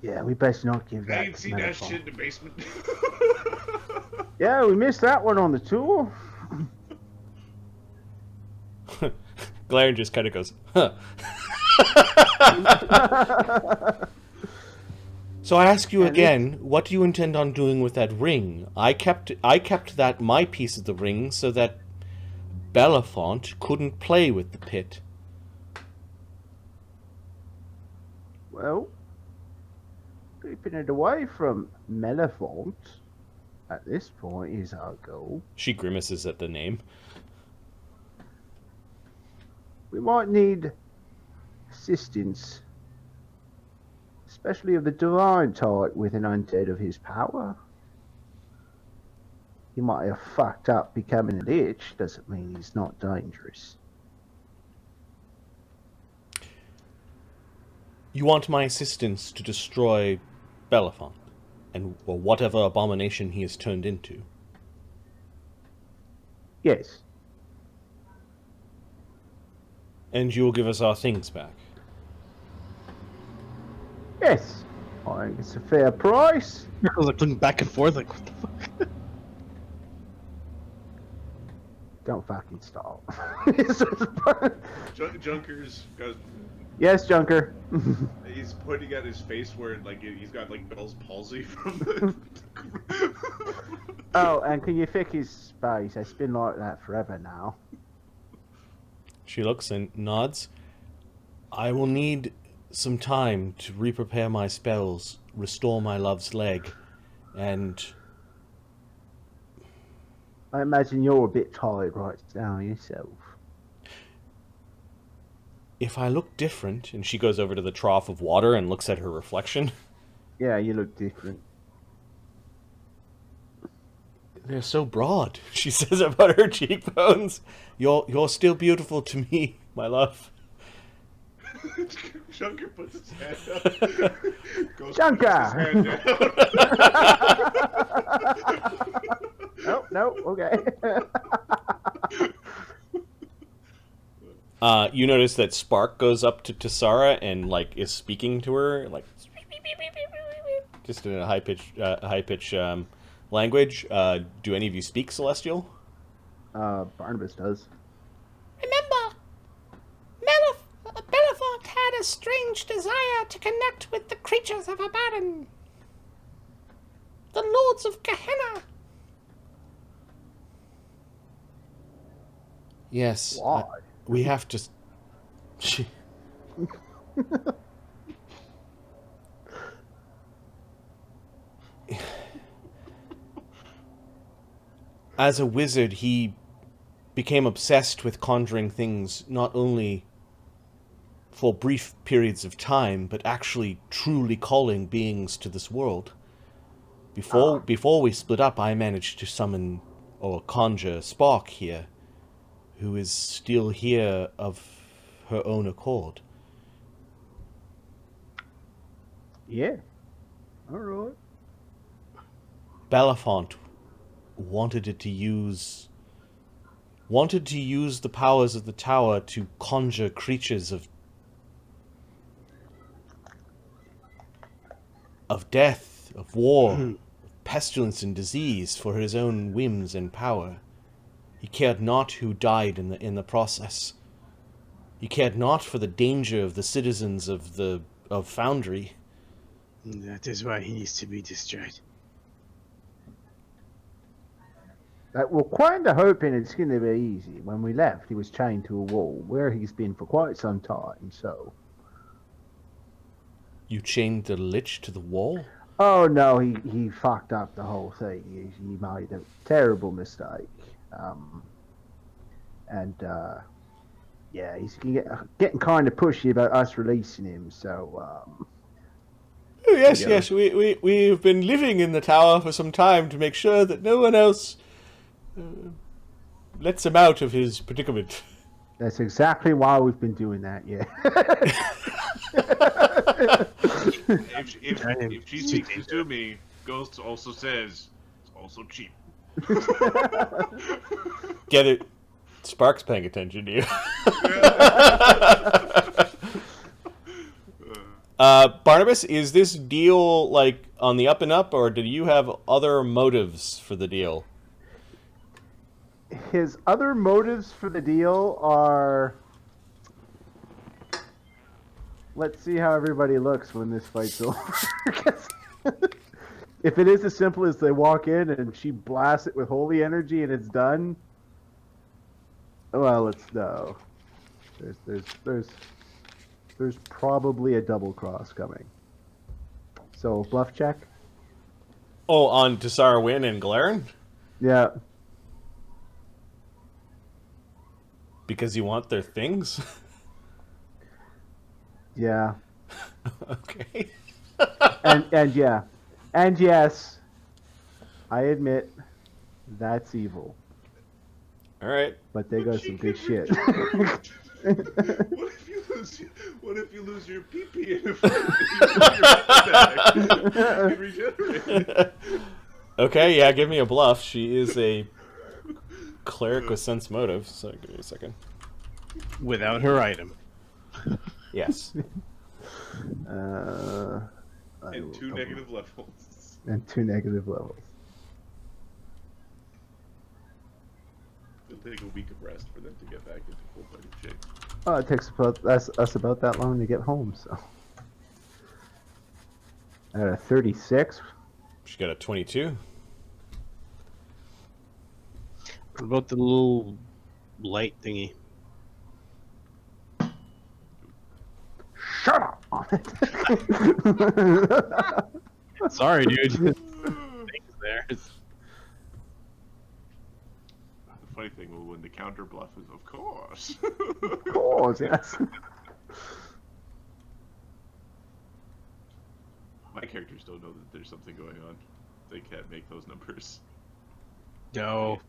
Yeah, we best not give I that ain't to seen that Malefont. shit in the basement. Yeah, we missed that one on the tour. Glaran just kind of goes, huh. So I ask you And again, what do you intend on doing with that ring? I kept that my piece of the ring so that Malefont couldn't play with the pit. Well, keeping it away from Malefont at this point is our goal. She grimaces at the name. We might need assistance, especially of the divine type with an undead of his power. He might have fucked up becoming a lich, doesn't mean he's not dangerous. You want my assistance to destroy Malefont, or whatever abomination he has turned into. Yes. And you will give us our things back. Yes. I think it's a fair price. Grakkel's like looking back and forth like, what the fuck? Don't fucking stop. Junker's got. Yes, Junker. He's pointing at his face where like he's got like Bell's palsy from the. Oh, and can you fix his space? It's been like that forever now. She looks and nods. I will need some time to re-prepare my spells, restore my love's leg, and... I imagine you're a bit tired right now yourself. If I look different... And she goes over to the trough of water and looks at her reflection. Yeah, you look different. They're so broad, she says about her cheekbones. You're still beautiful to me, my love. Junker puts his hand up. Goes Junker! puts his hand down. No, okay. You notice that Spark goes up to Tsarra and like is speaking to her, like just in a high pitch language. Do any of you speak Celestial? Barnabus does. Remember, Malefont had a strange desire to connect with the creatures of Abaddon, the lords of Gehenna. Yes. Why? We have to... As a wizard, he became obsessed with conjuring things not only for brief periods of time, but actually truly calling beings to this world. Before we split up, I managed to summon or conjure Spark here, who is still here of her own accord. Yeah. Alright. Malefont wanted to use the powers of the tower to conjure creatures of death, of war, of pestilence and disease for his own whims and power. He cared not who died in the process. He cared not for the danger of the citizens of Foundry. That is why he needs to be destroyed. We're kind of hoping it's going to be easy. When we left, he was chained to a wall, where he's been for quite some time, so... You chained the lich to the wall? Oh, no, he fucked up the whole thing. He made a terrible mistake. Yeah, he's getting kind of pushy about us releasing him, so... Oh, yes, we've been living in the tower for some time to make sure that no one else lets him out of his predicament. That's exactly why we've been doing that, yeah. if she speaks to me, Ghost also says it's also cheap. Get it? Spark's paying attention to you. Barnabas, is this deal like on the up and up, or do you have other motives for the deal? His other motives for the deal are... Let's see how everybody looks when this fight's over. If it is as simple as they walk in and she blasts it with holy energy and it's done, well, it's no. There's probably a double cross coming. So bluff check. Oh, on Tsarra Wynn and Glaran? Yeah. Because you want their things? Yeah. Okay. And yeah. And yes, I admit that's evil. All right. But they got some good shit. What if you lose your PP and if you regenerate? Okay, yeah, give me a bluff. She is a cleric with sense motive, so give me a second. Without her item. Yes. And 2 negative levels. And 2 negative levels. It'll take a week of rest for them to get back into full fighting shape. Oh, it takes us about that long to get home, so. I got a 36. She got a 22. What about the little light thingy? Shut up! Sorry, dude. Things there. The funny thing, when the counter bluff is, of course. Of course, yes. My characters don't know that there's something going on. They can't make those numbers. No.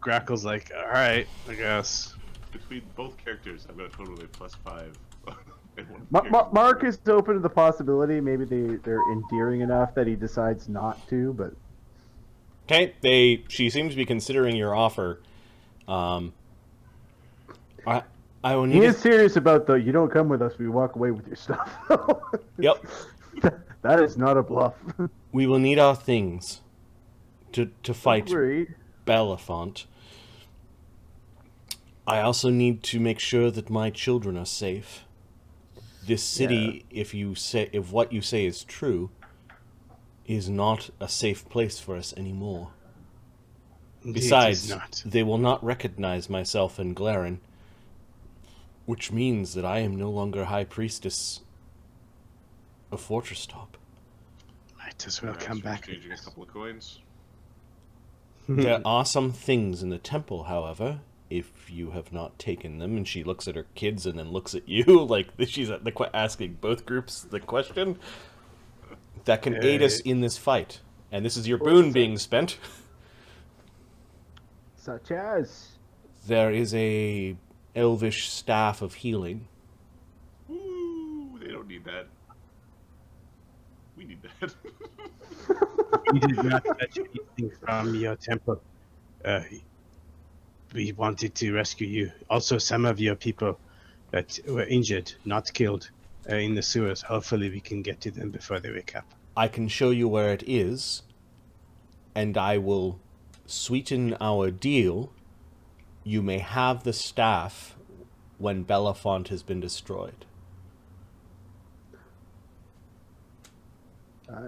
Grakkel's like, alright, I guess. Between both characters, I've got a total of +5. And one Mark is open to the possibility maybe they're endearing enough that he decides not to, but... Okay, she seems to be considering your offer. I will need He is serious about the, you don't come with us, we walk away with your stuff. Yep. That is not a bluff. We will need our things to fight Agreed. Malefont. I also need to make sure that my children are safe. This city, if what you say is true, is not a safe place for us anymore. Indeed, Besides, it's not. they will not recognize myself in Glaran, which means that I am no longer High Priestess of Fortresstop. Might as well come back. Exchanging a couple of coins. There are some things in the temple, however, if you have not taken them, and she looks at her kids and then looks at you, like she's asking both groups the question, that can aid us in this fight. And this is your boon being spent. Such as? There is a elvish staff of healing. Ooh, they don't need that. We need that. We did not fetch anything from your temple. We wanted to rescue you. Also, some of your people that were injured, not killed, in the sewers. Hopefully we can get to them before they wake up. I can show you where it is, and I will sweeten our deal. You may have the staff when Malefont has been destroyed.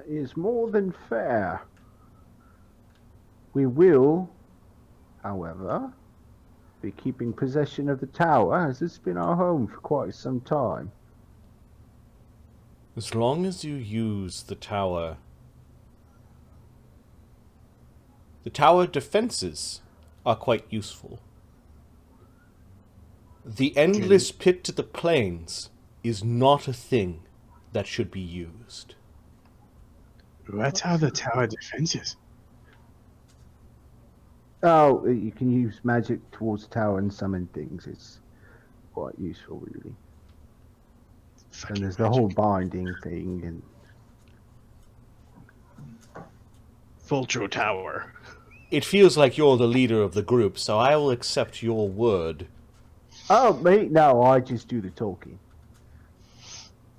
Is more than fair. We will, however, be keeping possession of the tower, as it's been our home for quite some time. As long as you use the tower defenses are quite useful. The endless pit to the plains is not a thing that should be used. What are the tower defenses? Oh, you can use magic towards the tower and summon things. It's quite useful, really. And there's the whole binding thing, and Fultro Tower. It feels like you're the leader of the group, so I will accept your word. oh, me? No, I just do the talking.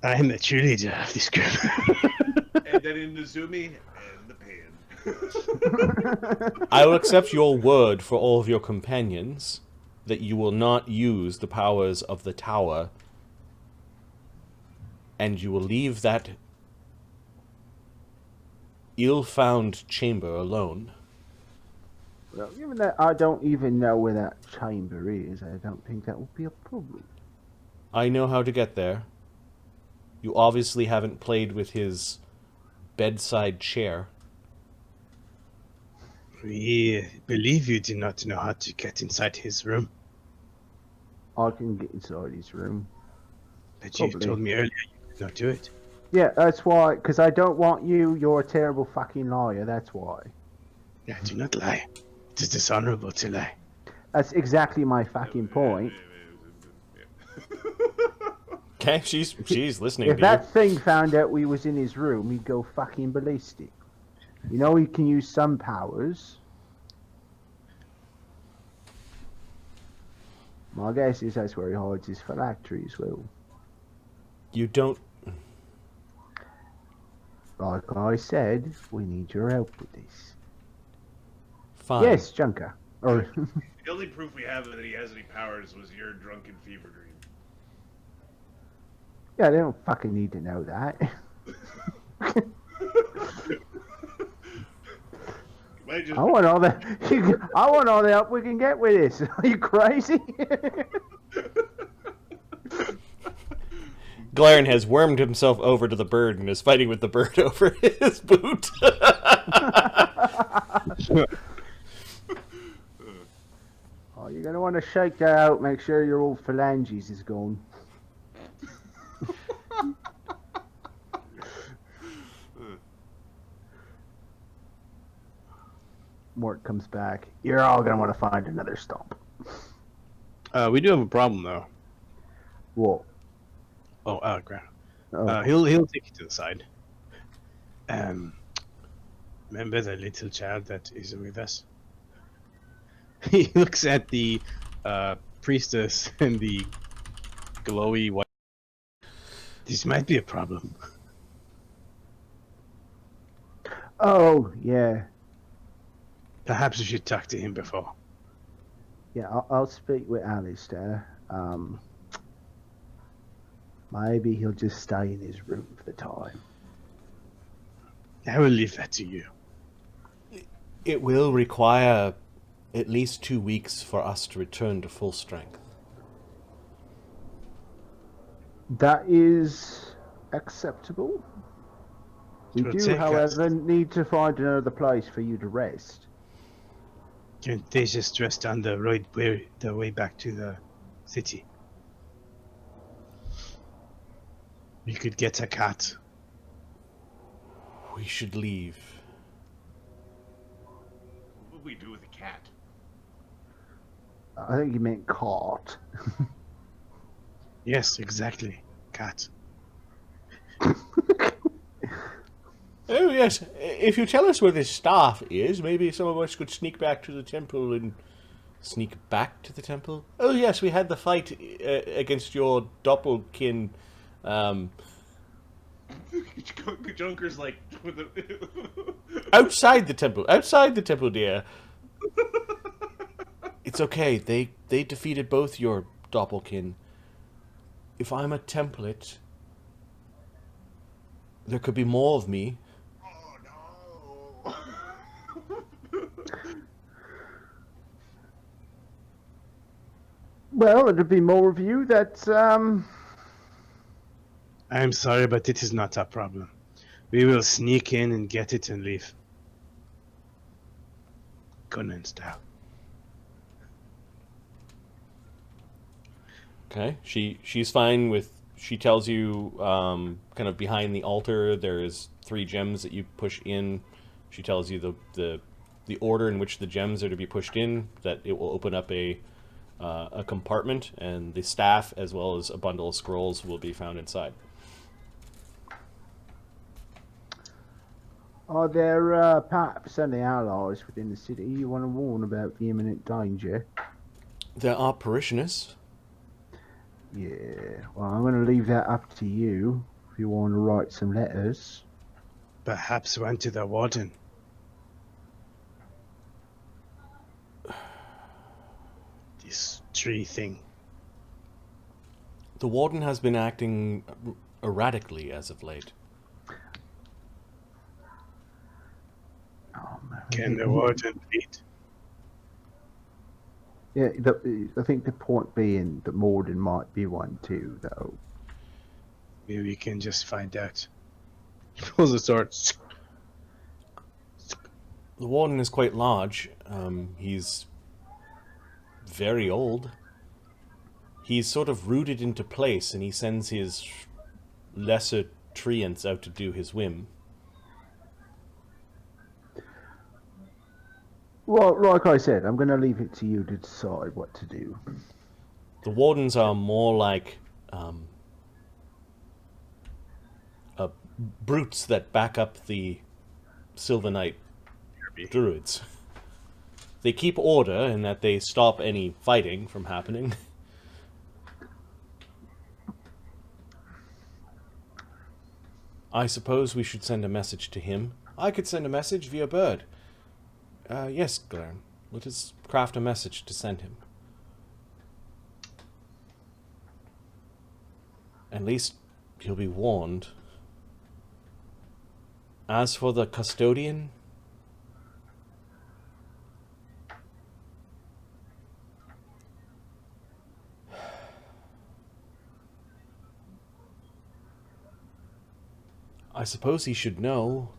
I am the true leader of this group. And then in Nizumi, and the pan. I will accept your word for all of your companions that you will not use the powers of the tower, and you will leave that ill-found chamber alone. Well, given that I don't even know where that chamber is, I don't think that will be a problem. I know how to get there. You obviously haven't played with his bedside chair. We believe you do not know how to get inside his room. I can get inside his room. But you Probably. told me earlier you could not do it. Yeah, that's why, because I don't want you, you're a terrible fucking liar, that's why. I do not lie. It is dishonorable to lie. That's exactly my fucking point. Okay, she's listening If to you. that thing found out we was in his room, he'd go fucking ballistic. You know he can use some powers. My guess is that's where he hides his phylactery as well. You don't... Like I said, we need your help with this. Fine. Yes, Junker. Or The only proof we have that he has any powers was your drunken fever dream. yeah, they don't fucking need to know that. I want all the I want all the help we can get with this. Are you crazy? Glaran has wormed himself over to the bird and is fighting with the bird over his boot. Oh, you're gonna want to shake that out. Make sure your old phalanges is gone. Mort comes back. You're all gonna want to find another stomp. We do have a problem though. What? Oh, Grant. Oh. He'll take you to the side. Remember the little child that is with us? He looks at the priestess and the glowy white. This might be a problem. Oh, yeah. Perhaps we should talk to him before. Yeah, I'll speak with Alistair. Maybe he'll just stay in his room for the time. I will leave that to you. It will require at least 2 weeks for us to return to full strength. That is acceptable. We It will do, take us- however, need to find another place for you to rest. Can't they just rest on the road the way back to the city? We could get a cat. We should leave. What would we do with a cat? I think you meant cart. Yes, exactly. Cat. Oh, yes. If you tell us where this staff is, maybe some of us could sneak back to the temple and... Sneak back to the temple? Oh, yes, we had the fight against your doppelkin... Junker's like... outside the temple, dear. It's okay, they defeated both your doppelkin. If I'm a template, there could be more of me. Oh, no. Well, it'd be more of you that, I'm sorry, but it is not our problem. We will sneak in and get it and leave. Conan style. Okay, she's fine with... She tells you, kind of behind the altar, there's 3 gems that you push in. She tells you the order in which the gems are to be pushed in, that it will open up a compartment, and the staff, as well as a bundle of scrolls, will be found inside. are there perhaps any allies within the city you want to warn about the imminent danger? There are parishioners. Yeah, well, I'm going to leave that up to you if you want to write some letters. Perhaps went to the warden. This tree thing. The warden has been acting erratically as of late. Oh, man. Can the warden beat? Yeah, I think the point being that Morden might be one too, though. Maybe we can just find out. Pulls the sword. The warden is quite large. He's very old. He's sort of rooted into place, and he sends his lesser treants out to do his whim. Well, like I said, I'm going to leave it to you to decide what to do. The wardens are more like brutes that back up the Silver Knight druids. They keep order in that they stop any fighting from happening. I suppose we should send a message to him. I could send a message via bird. Yes, Glaran. Let us craft a message to send him. At least he'll be warned. As for the custodian, I suppose he should know.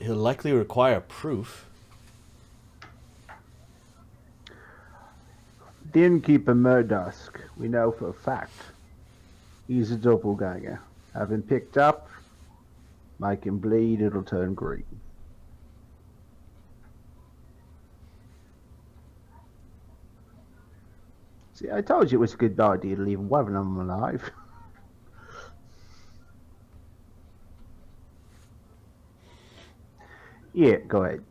He'll likely require proof. The innkeeper Murdusk, we know for a fact. He's a doppelganger. Have him picked up, make him bleed, it'll turn green. See, I told you it was a good idea to leave one of them alive. Yeah, go ahead.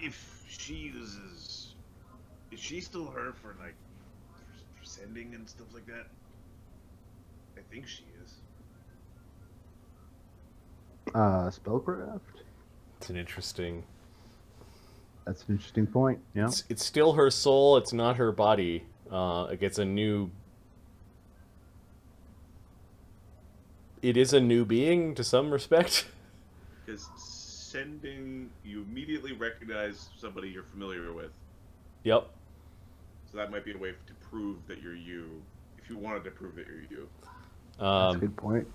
If she uses, is she still her for like for sending and stuff like that? I think she is. Spellcraft? It's an interesting... That's an interesting point, yeah. It's still her soul, it's not her body. It gets a new... It is a new being, to some respect. Because sending, you immediately recognize somebody you're familiar with. Yep. So that might be a way to prove that you're you, if you wanted to prove that you're you. That's a good point.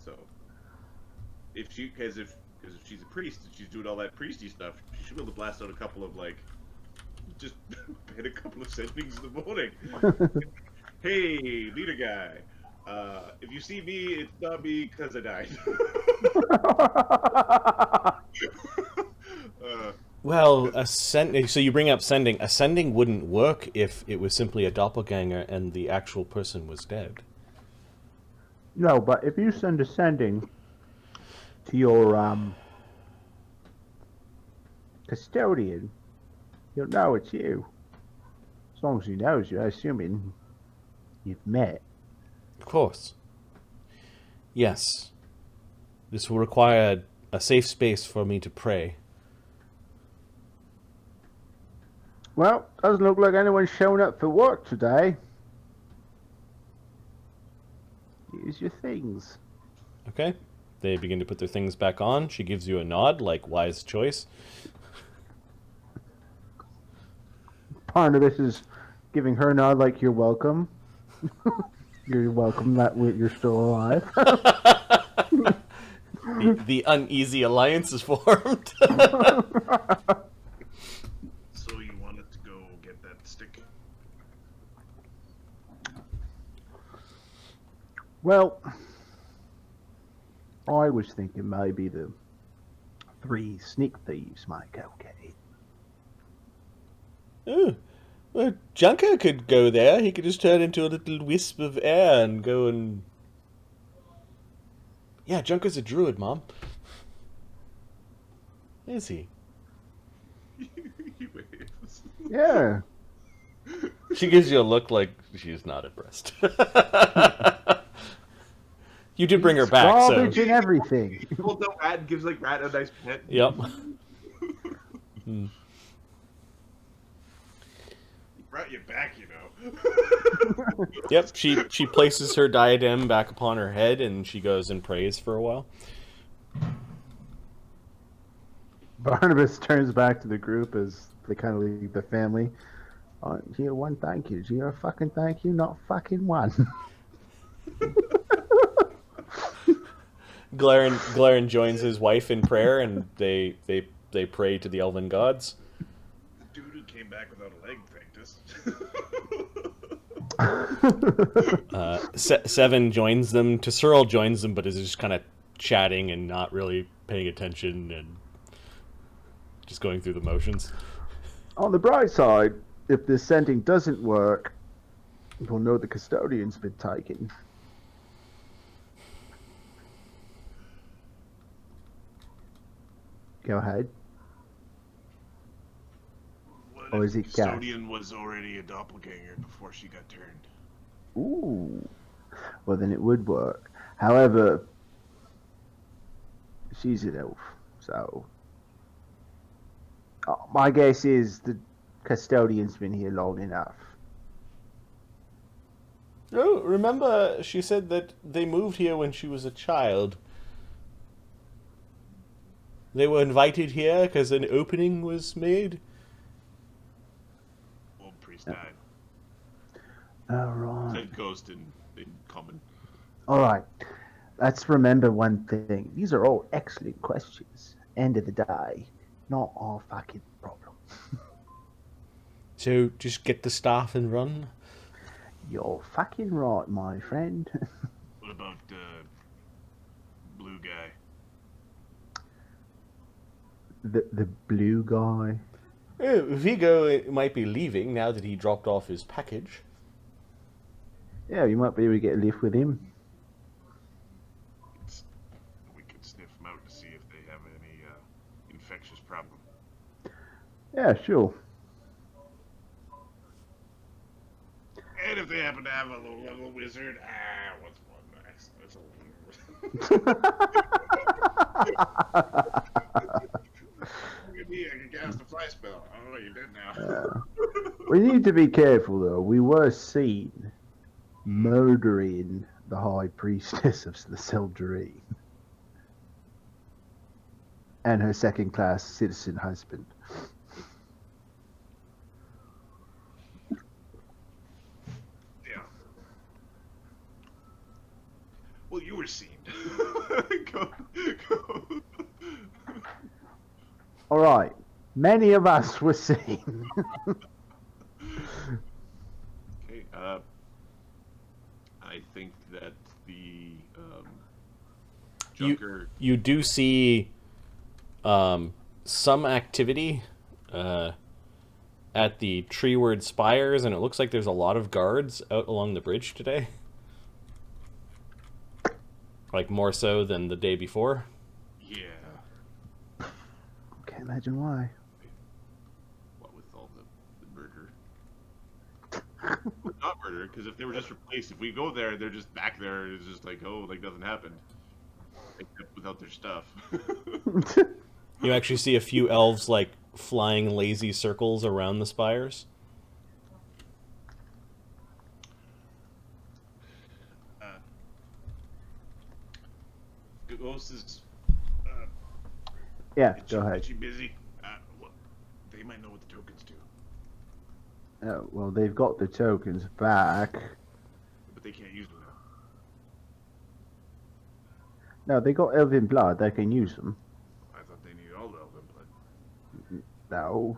So, if she's a priest and she's doing all that priesty stuff, she should be able to blast out a couple of just hit a couple of sendings in the morning. Hey, leader guy. If you see me, it's not me because I died. Well, so you bring up sending. A sending wouldn't work if it was simply a doppelganger and the actual person was dead. No, but if you send a sending to your custodian, he'll know it's you. As long as he knows you, assuming you've met. Of course. Yes. This will require a safe space for me to pray. Well, doesn't look like anyone's shown up for work today. Use your things. Okay. They begin to put their things back on. She gives you a nod, like wise choice. Barnabus is giving her a nod like you're welcome. You're welcome that you're still alive. The uneasy alliance is formed. So you wanted to go get that stick? Well, I was thinking maybe the 3 sneak thieves might go get it. Oh, well, Junker could go there. He could just turn into a little wisp of air and go and... Yeah, Junker's a druid, Mom. Is he? He waves. Yeah. She gives you a look like she's not impressed. You did bring her back, Garbage so... and everything. He pulls out Rat and gives like Rat a nice pet. Yep. He brought you back, you know. Yep, she places her diadem back upon her head, and she goes and prays for a while. Barnabas turns back to the group as they kind of leave the family. Oh, here, one thank you. Here, a fucking thank you, not fucking one. Glaran joins his wife in prayer, and they pray to the elven gods. The dude who came back without a leg thanked us. Seven joins them. Tsarra joins them, but is just kind of chatting and not really paying attention and just going through the motions. On the bright side, if this sending doesn't work, we'll know the custodian's been taken. Go ahead. What Or if is it the gas? custodian was already a doppelganger before she got turned? Ooh. Well, then it would work. However, she's an elf, so... my guess is the custodian's been here long enough. Oh, remember she said that they moved here when she was a child. They were invited here because an opening was made. Old priest died. Alright. Said ghost in common. Alright. Let's remember one thing. These are all excellent questions. End of the day, not our fucking problem. So just get the staff and run. You're fucking right, my friend. What about blue guy? The blue guy. Oh, Viggo might be leaving now that he dropped off his package. Yeah, you might be able to get a lift with him. We could sniff them out to see if they have any infectious problem. Yeah, sure. And if they happen to have a little wizard, what's one next? That's I can cast a fly spell. Oh, you did now. We need to be careful, though. We were seen murdering the High Priestess of the Seldarine and her second-class citizen husband. Yeah. Well, you were seen. Go. All right. Many of us were seen. Okay. I think that the Junker. You do see some activity at the treeward spires, and it looks like there's a lot of guards out along the bridge today. Like more so than the day before. Yeah. Can't imagine why. What with all the murder? Not murder, because if they were just replaced, if we go there, they're just back there. It's just like, oh, like nothing happened. Except without their stuff. You actually see a few elves like flying lazy circles around the spires. Ghost is. Yeah, go ahead. Is she busy? Well, they might know what the tokens do, Well, they've got the tokens back. but they can't use them now. No, they got elven blood. They can use them. I thought they needed all the elven blood. No.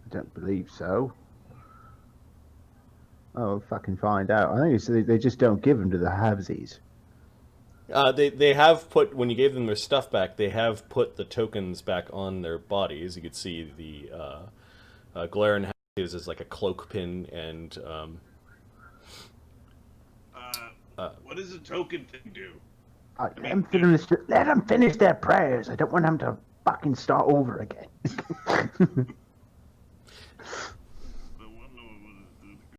I don't believe so. Oh, fucking find out. I think it's, they just don't give them to the halvesies. They have put, when you gave them their stuff back, they have put the tokens back on their bodies. You could see the Glaran has as like a cloak pin and What does a token thing do? Let them finish their prayers. I don't want them to fucking start over again.